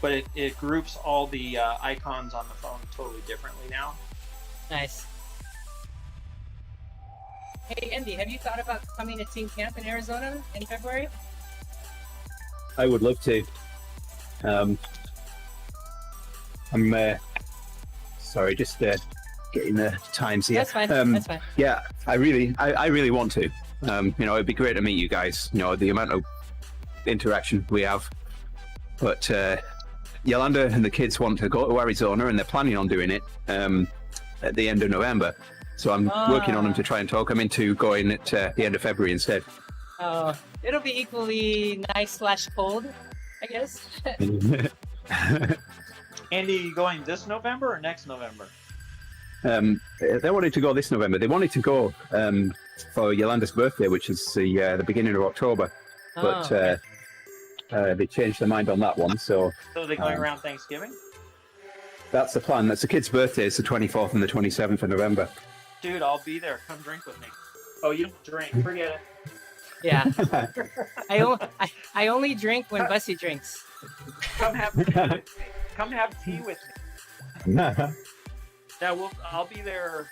But it groups all the icons on the phone totally differently now. Nice. Hey, Andy, have you thought about coming to team camp in Arizona in February? I would love to. I'm sorry, just getting the times here. That's fine. That's fine. Yeah, I really want to. It'd be great to meet you guys. The amount of interaction we have. But Yolanda and the kids want to go to Arizona, and they're planning on doing it at the end of November. So I'm working on them to try and talk them into going at the end of February instead. Oh, it'll be equally nice/cold, I guess. Andy, you going this November or next November? They wanted to go this November. They wanted to go for Yolanda's birthday, which is the beginning of October. But okay. they changed their mind on that one. So they're going around Thanksgiving? that's the plan. That's the kid's birthday. It's the 24th and the 27th of November. Dude, I'll be there. Come drink with me. Oh, you don't drink. Forget it. Yeah. I only drink when Bussy drinks. Come have tea with me. Come have tea with me. Yeah, I'll be there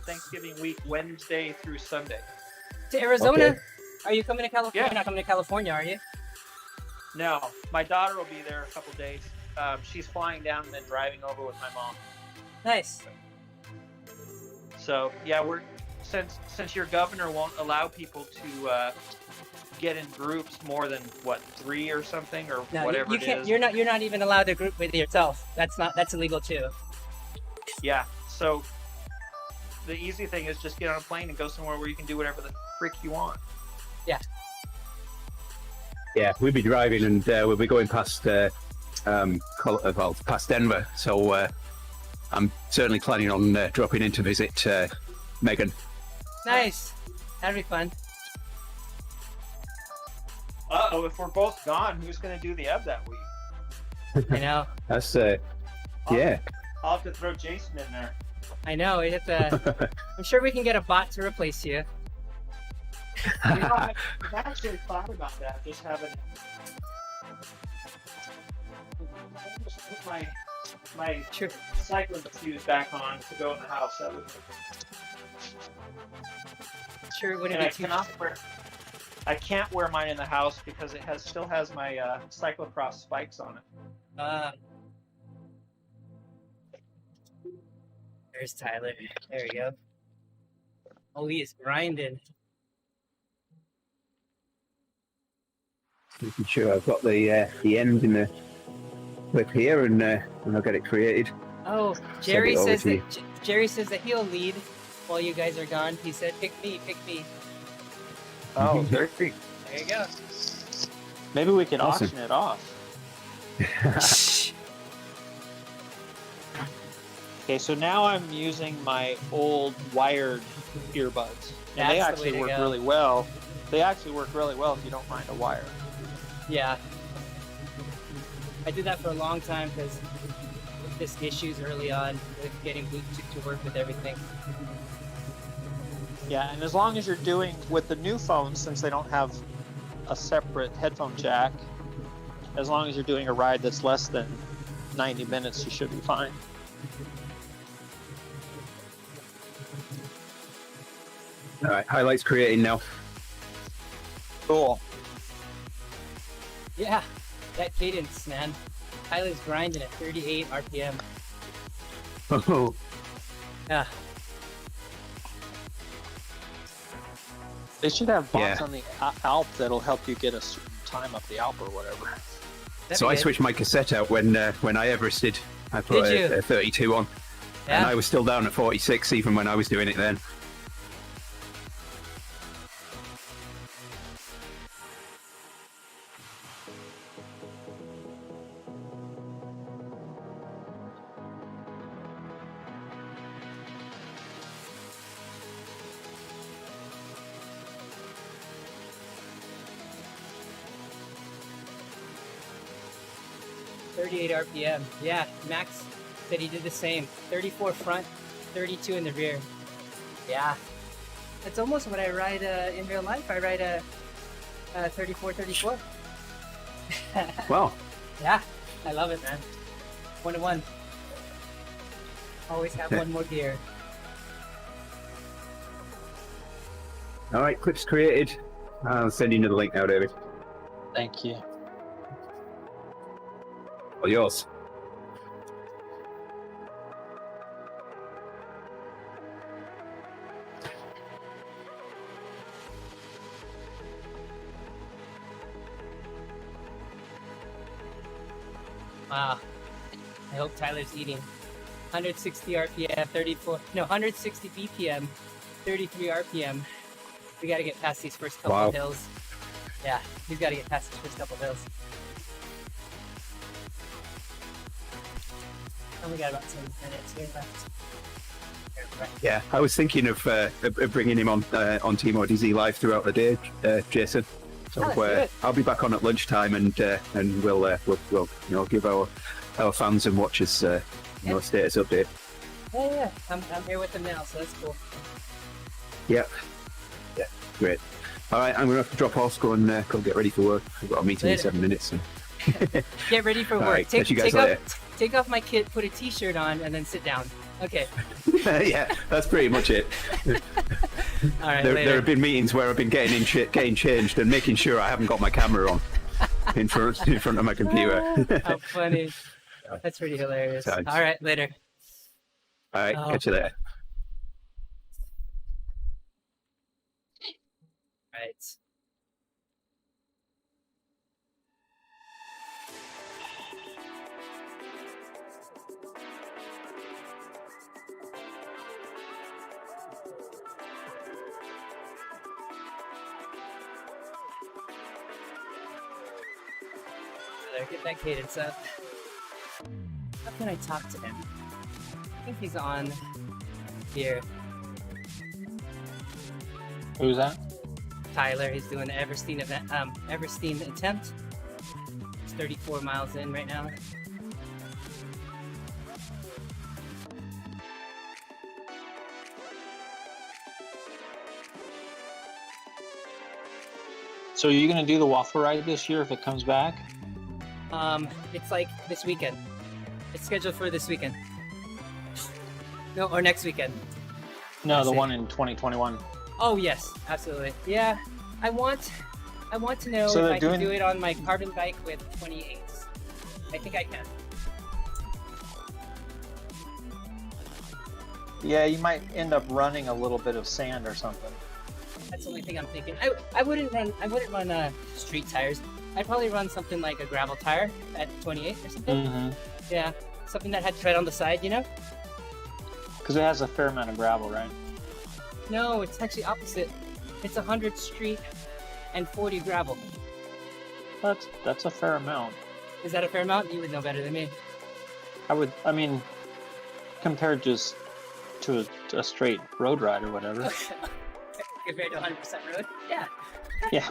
Thanksgiving week, Wednesday through Sunday. To Arizona? Okay. Are you coming to California? Yeah. You're not coming to California, are you? No, my daughter will be there a couple days. She's flying down and then driving over with my mom. Nice. So yeah, since your governor won't allow people to get in groups more than what 3 or something or No, whatever you it can't. is. You're not even allowed to group with yourself. That's illegal too. Yeah. So the easy thing is just get on a plane and go somewhere where you can do whatever the frick you want. Yeah, we'll be driving and we'll be going past past Denver. So I'm certainly planning on dropping in to visit Megan. Nice. That'd be fun. Uh-oh, if we're both gone, who's going to do the ebb that week? I know. That's yeah. I'll have to throw Jason in there. I know. We have to. I'm sure we can get a bot to replace you. You know, I've actually thought about that, just having just put my Sure. cycling shoes back on to go in the house. That would, Sure. Wouldn't and be too. I can't wear mine in the house because it still has my cyclocross spikes on it. There's Tyler. There we go. Oh, he is grinding. Making sure I've got the end in the clip here, and I'll get it created. Oh, Jerry it over says to that Jerry says that he'll lead while you guys are gone. He said, "Pick me, pick me." Oh, There you go. maybe we could Awesome. auction it off. Okay, so now I'm using my old wired earbuds, and they That's the way actually to work go. really well. They actually work really well if you don't mind a wire. Yeah. I did that for a long time because just issues early on with getting Bluetooth to work with everything. Yeah, and as long as you're doing with the new phones, since they don't have a separate headphone jack, as long as you're doing a ride that's less than 90 minutes, you should be fine. All right, highlights creating now. Cool. Yeah, that cadence, man. Tyler's grinding at 38 RPM. Oh, Yeah. They should have bots Yeah. on the Alp that'll help you get a certain time up the Alp or whatever. That'd so be I good. switched my cassette out when I Everested. I put Did you? a 32 on, and Yeah. I was still down at 46 even when I was doing it then. .38 RPM. Yeah, Max said he did the same. 34 front, 32 in the rear. Yeah. That's almost what I ride in real life. I ride a 34, 34. Well, Yeah, I love it, man. 1 to 1. Always have one more gear. all right, clips created. I'll send you the link now, David. Thank you. All yours. Wow. I hope Tyler's eating. 160 RPM, 160 BPM, 33 RPM. We gotta get past these first couple Wow. of hills. Yeah, he's gotta get past these first couple of hills. And we got about 7 minutes here left. Right. Yeah, I was thinking of bringing him on TeamODZ live throughout the day, Jason. So Oh, good. I'll be back on at lunchtime, and we'll give our fans and watchers status update. Yeah. I'm here with him now, so that's cool. Yep. Yeah, great. All right, I'm gonna have to drop off, go get ready for work. I've got a meeting in Later. 7 minutes. So. Get ready for All work. right, catch you guys take later. take off my kit, put a t-shirt on, and then sit down. Okay. Yeah, that's pretty much it. All right. There have been meetings where I've been getting changed and making sure I haven't got my camera on in front of my computer. How funny. That's pretty hilarious. Thanks. All right, later. All right, Oh. catch you later. right. There, get that cadence up. How can I talk to him? I think he's on here. Who's that? Tyler, he's doing the Everstein event, Everstein attempt. He's 34 miles in right now. So are you gonna do the waffle ride this year if it comes back? It's like this weekend. It's scheduled for this weekend. No, or next weekend. No, I the see. one in 2021. Oh yes, absolutely. Yeah, I want to know So if they're I can doing- do it on my carbon bike with 28s. I think I can. Yeah, you might end up running a little bit of sand or something. That's the only thing I'm thinking. I wouldn't run street tires. I'd probably run something like a gravel tire at 28 or something. Mm-hmm. Yeah, something that had tread on the side, you know? Because it has a fair amount of gravel, right? No, it's actually opposite. It's 100 street and 40 gravel. That's a fair amount. Is that a fair amount? You would know better than me. I mean, compared just to a straight road ride or whatever. Compared to 100% road? Yeah. Yeah.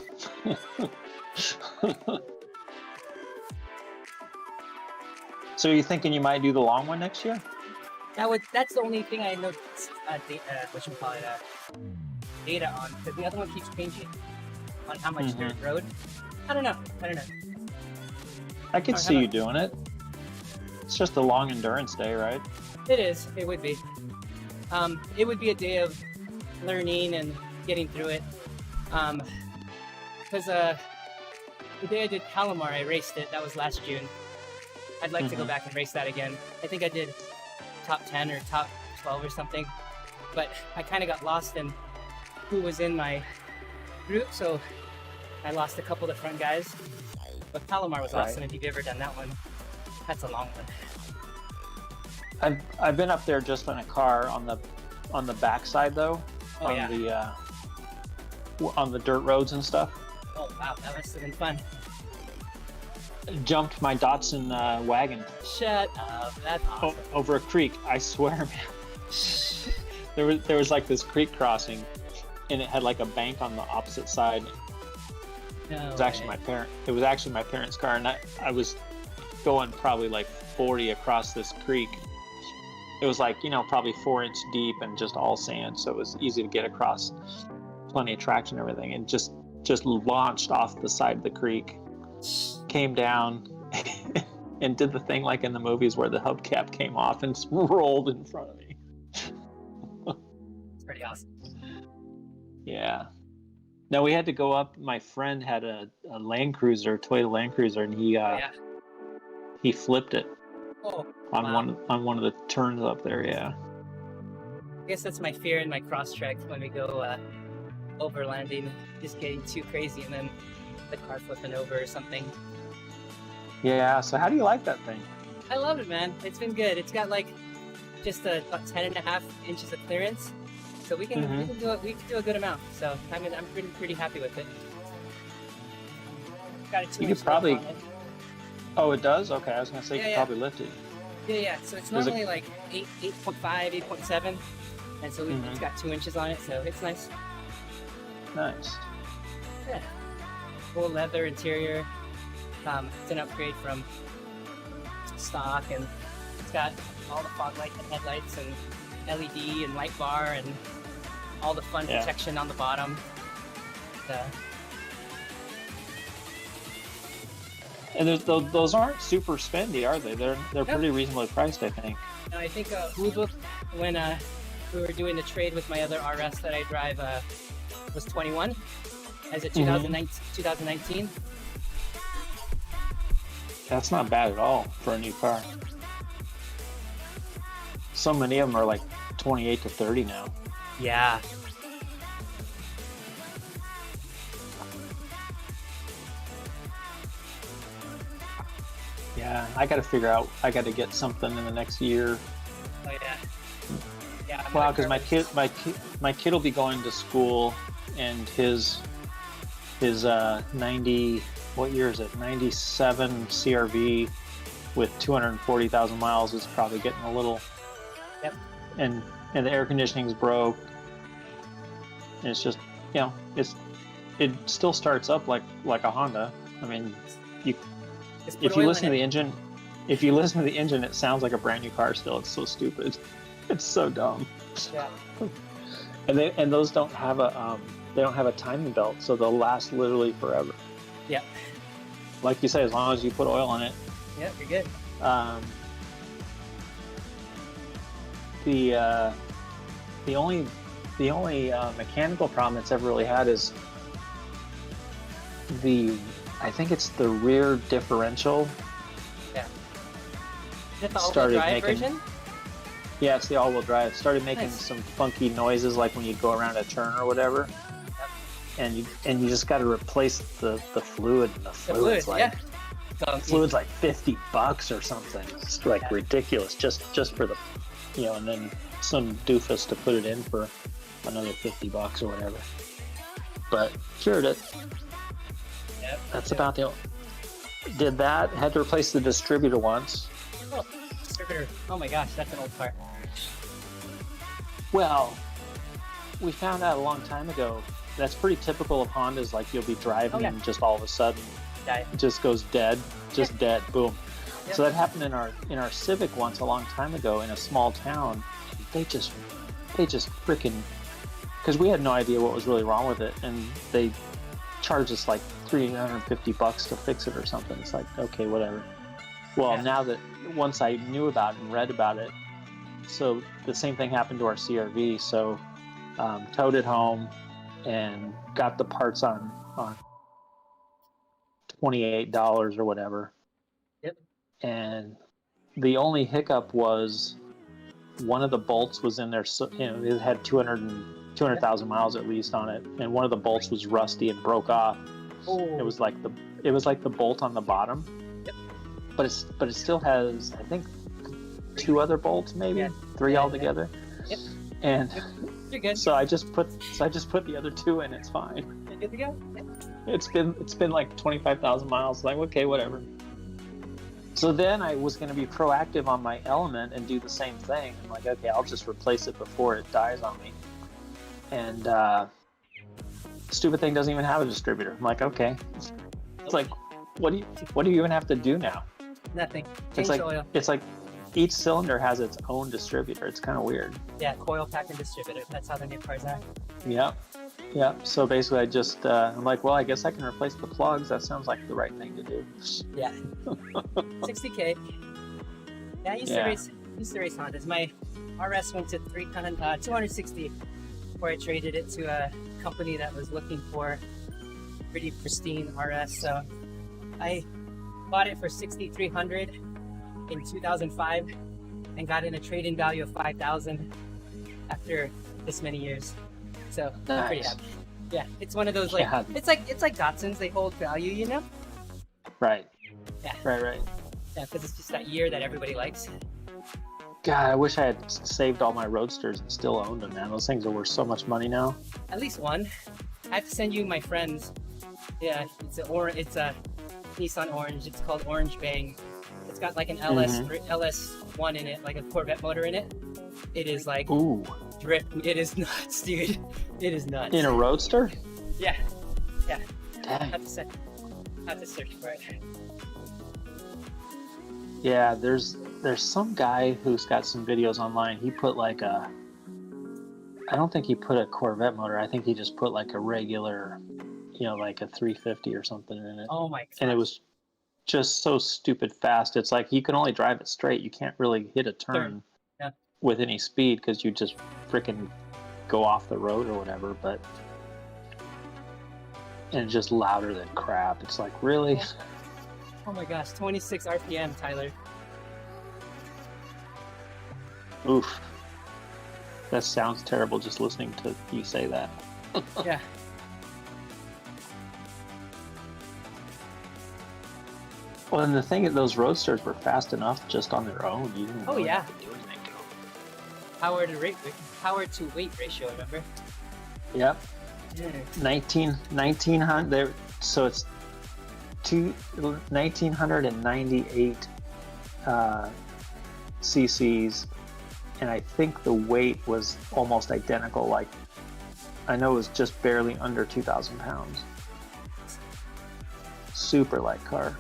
So are you thinking you might do the long one next year? That's the only thing I know. Data on, because the other one keeps changing on how much dirt road. I don't know. I could Or see how you about- doing it. It's just a long endurance day, right? It is. It would be. It would be a day of learning and getting through it. Because the day I did Palomar, I raced it. That was last June. I'd like to go back and race that again. I think I did top 10 or top 12 or something. But I kind of got lost in who was in my group, so I lost a couple of the front guys. But Palomar was awesome. If you've ever done that one, that's a long one. I've been up there just in a car on the backside though, Oh, on yeah. on the dirt roads and stuff. Oh wow, that must have been fun. Jumped my Datsun wagon Shut up. That's awesome. over a creek. I swear, man. There was like this creek crossing, and it had like a bank on the opposite side. No It was actually way. It was actually my parents' car, and I was going probably like 40 across this creek. It was like, probably 4-inch deep and just all sand, so it was easy to get across. Plenty of traction and everything, and just launched off the side of the creek, came down, and did the thing like in the movies where the hubcap came off and rolled in front of me. It's pretty awesome. Yeah. No, we had to go up. My friend had a Land Cruiser, Toyota Land Cruiser, and Yeah. he flipped it Oh, on wow. one of the turns up there. Yeah. I guess that's my fear in my cross trek when we go overlanding, just getting too crazy and then the car flipping over or something. Yeah. So how do you like that thing? I love it, man. It's been good. It's got like just about 10.5 inches of clearance, so we can do a good amount. So I'm pretty happy with it. Got a 2-inch You could lift probably- on it. Oh, it does. Okay, I was gonna say you Yeah, could yeah. probably lift it. Yeah. So it's Does it- normally like 8.5, 8.7, and so it's got 2 inches on it, so it's nice. Nice. Yeah. Full leather interior. It's an upgrade from stock, and it's got all the fog light and headlights and LED and light bar and all the fun Yeah. protection on the bottom. And those aren't super spendy, are they? They're pretty reasonably priced, I think. I think Hubert, when we were doing the trade with my other RS that I drive, was 21 as a 2019. That's not bad at all for a new car. So many of them are like 28 to 30 now. Yeah. Yeah, I got to figure out. I got to get something in the next year. Oh yeah. Yeah. I'm Wow, not because my kid will be going to school, and his 90, what year is it? 97 CRV with 240,000 miles is probably getting a little. Yep. And the air conditioning's broke. And it's just, you know, it still starts up like a Honda. I mean, Just put if you oil listen to in the engine, it sounds like a brand new car still. It's so stupid. It's so dumb. it. Yeah. And those don't have a timing belt, so they'll last literally forever. Yeah. Like you say, as long as you put oil in it. Yeah, you're good. The only mechanical problem it's ever really had is I think it's the rear differential. Yeah. Is it the all-wheel Started drive making- version? Yeah, it's the all-wheel drive. It started making Nice. some funky noises, like when you go around a turn or whatever. And you just got to replace the fluid. And the The fluid's fluid, like yeah. fluid's like $50 or something. It's like ridiculous, just for the, you know, and then some doofus to put it in for another $50 or whatever. But cured it. Yep. That's about the. Did that? Had to replace the distributor once. Oh, distributor. Oh my gosh, that's an old part. Well, we found out a long time ago. That's pretty typical of Hondas. Like you'll be driving and just all of a sudden Die. it just goes dead, just dead, boom. Yep. So that happened in our Civic once a long time ago in a small town. They just freaking, because we had no idea what was really wrong with it, and they charged us like $350 to fix it or something. It's like, okay, whatever. Well, Yeah. now that once I knew about it and read about it, so the same thing happened to our CRV. So towed it home and got the parts on $28 or whatever. Yep. And the only hiccup was one of the bolts was in there. So, you know, it had 200,000 miles at least on it, and one of the bolts was rusty and broke off. Oh. It was like the bolt on the bottom. Yep. But it still has, I think, 2 other bolts, maybe 3 altogether. Yep. And You're good. so I just put the other 2 in. It's fine. You're good to go. Yeah. It's been like 25,000 miles. Like, okay, whatever. So then I was going to be proactive on my Element and do the same thing. I'm like, okay, I'll just replace it before it dies on me. And stupid thing doesn't even have a distributor. I'm like, okay. It's like, what do you even have to do now? Nothing. It's Change oil. like each cylinder has its own distributor. It's kind of weird. Yeah, coil pack and distributor. That's how the new cars are. Yeah. So basically, I just I'm like, well, I guess I can replace the plugs. That sounds like the right thing to do. Yeah. 60K. Yeah, I used to race Hondas. My RS went to 260 before I traded it to a company that was looking for pretty pristine RS. So I bought it for 6,300 in 2005 and got in a trade-in value of 5,000 after this many years. So I'm pretty happy. Yeah, it's one of those like it's like Datsuns. They hold value, you know. Right. Yeah. Right. Yeah, because it's just that year that everybody likes. God, I wish I had saved all my Roadsters and still owned them, man. Those things are worth so much money now. At least one. I have to send you my friends. Yeah, it's a Nissan Orange. It's called Orange Bang. It's got like an LS1 in it, like a Corvette motor in it. It is like drip. It is nuts, dude. It is nuts. In a Roadster? Yeah. Dang. I have to search for it. Yeah, there's some guy who's got some videos online. He put like I don't think he put a Corvette motor. I think he just put like a regular, you know, like a 350 or something in it. Oh my god. And it was just so stupid fast. It's like you can only drive it straight. You can't really hit a turn with any speed because you just freaking go off the road or whatever. But and it's just louder than crap. It's like, really? Oh my gosh, 26 RPM, Tyler. Oof. That sounds terrible just listening to you say that. Yeah. Well, and the thing is, those roadsters were fast enough just on their own. You didn't Oh, really yeah. have to do anything to them. Power to weight ratio, remember? Yep. Yeah. 1900 there, so it's 1998 cc's, and I think the weight was almost identical. Like, I know it was just barely under 2,000 pounds. Super light car.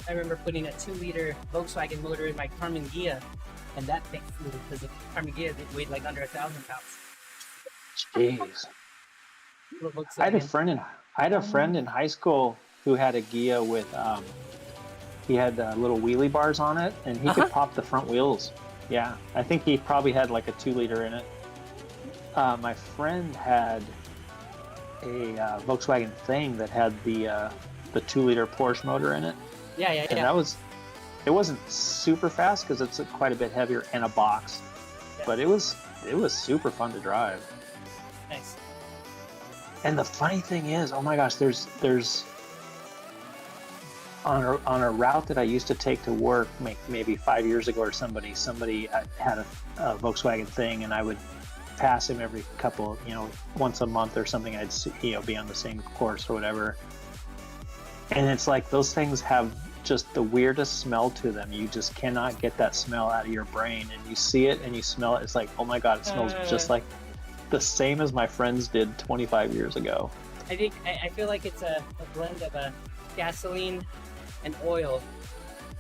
I remember putting a 2-liter Volkswagen motor in my Carmen Ghia, and that thing flew because the Carmen Ghia weighed like under 1,000 pounds. Jeez. Little I had a Volkswagen. friend in high school who had a Ghia with he had little wheelie bars on it, and he could pop the front wheels. Yeah, I think he probably had like a 2-liter in it. My friend had a Volkswagen Thing that had the 2-liter Porsche motor in it, Yeah. and it wasn't super fast because it's quite a bit heavier and a box, but it was super fun to drive. Nice. And the funny thing is, oh my gosh, there's on a route that I used to take to work, maybe 5 years ago or somebody had a Volkswagen Thing, and I would pass him every couple, once a month or something. I'd see, be on the same course or whatever. And it's like those things have just the weirdest smell to them. You just cannot get that smell out of your brain, and you see it and you smell it. It's like, oh my God, it smells just like the same as my friends did 25 years ago. I feel like it's a blend of a gasoline and oil,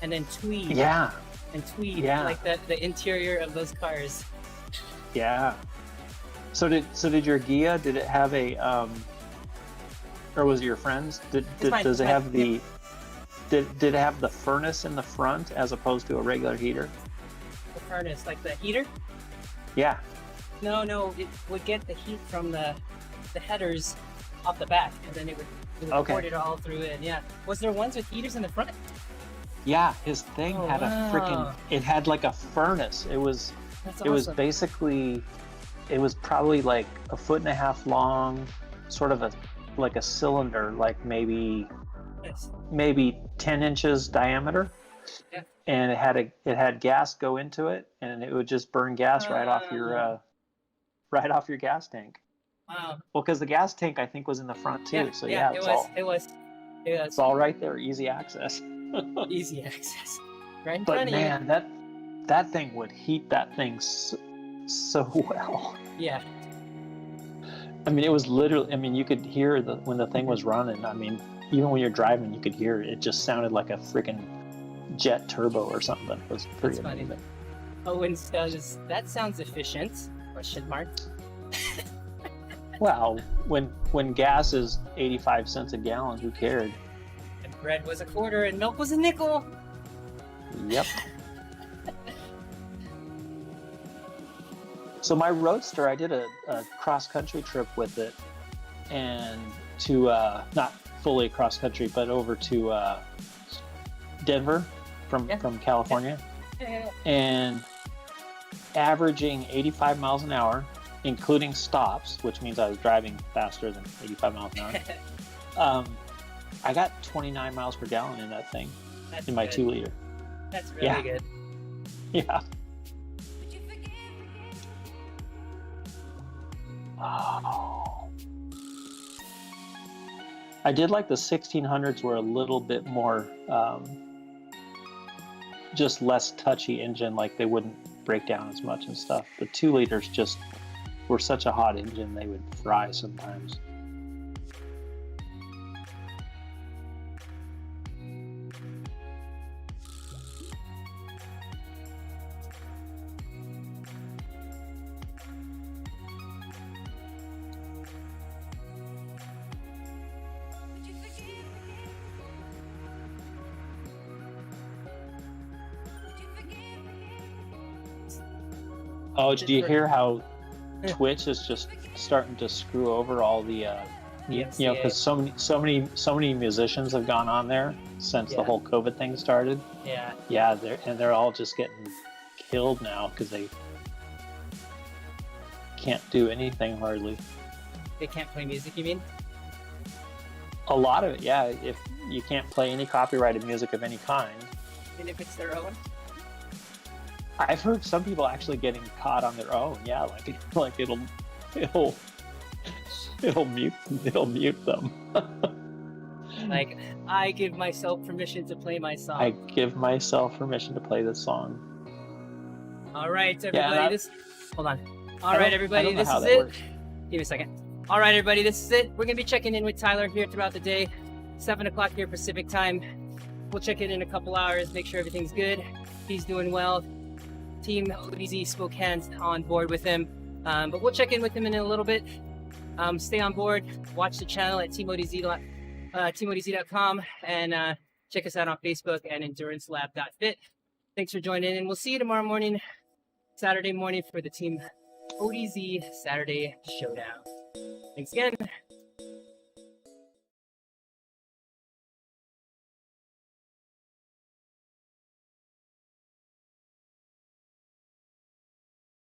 and then tweed. Yeah. And tweed, Yeah. like the interior of those cars. Yeah. So did your Ghia, did it have a or was it your friend's? Does it have the did it have the furnace in the front as opposed to a regular heater? The furnace, like the heater? Yeah. No, it would get the heat from the headers off the back, and then it would Okay. pour it all through it. Yeah. Was there ones with heaters in the front? Yeah, his thing Oh, had a freaking wow. it had like a furnace. It was That's it was awesome. basically it was probably like 1.5 feet long, sort of like a cylinder, like maybe Nice. 10 inches diameter. Yeah. And it had gas go into it, and it would just burn gas right off your gas tank. Wow. Well, because the gas tank I think was in the front too. So yeah, it was it's all right there, easy access. easy access. Right in But front of man, that thing would heat that thing so well. you. Yeah. I mean, it was literally. I mean, you could hear when the thing was running. I mean, even when you're driving, you could hear it. It just sounded like a freaking jet turbo or something. It was pretty That's funny. amazing. Owen says, that sounds efficient? Question mark. Well, when gas is 85 cents a gallon, who cared? And bread was $0.25 and milk was $0.05. Yep. So my Roadster, I did a cross-country trip with it, and to not fully cross-country, but over to Denver from California, Yeah. and averaging 85 miles an hour, including stops, which means I was driving faster than 85 miles an hour. I got 29 miles per gallon in that thing, That's in my good. 2-liter. That's really Yeah. good. Yeah. Oh. I did like the 1600s were a little bit more, just less touchy engine, like they wouldn't break down as much and stuff. The 2-liters just were such a hot engine, they would fry sometimes. Oh, did you hear how Twitch is just starting to screw over all the, because so many musicians have gone on there since the whole COVID thing started. Yeah. Yeah, they're all just getting killed now because they can't do anything hardly. They can't play music, you mean? A lot of it, yeah. you can't play any copyrighted music of any kind. And if it's their own. I've heard some people actually getting caught on their own. Yeah, like it'll mute them. Like, I give myself permission to play my song. I give myself permission to play this song. All right, everybody. Hold on. All right, everybody. This is that it. works. Give me a second. All right, everybody. This is it. We're gonna be checking in with Tyler here throughout the day. 7 o'clock here Pacific time. We'll check in a couple hours, make sure everything's good. He's doing well. TeamODZ Spokane's on board with him, but we'll check in with him in a little bit. Stay on board. Watch the channel at TeamODZ.com and check us out on Facebook and EnduranceLab.fit. Thanks for joining in, and we'll see you tomorrow morning, Saturday morning, for the TeamODZ Saturday Showdown. Thanks again.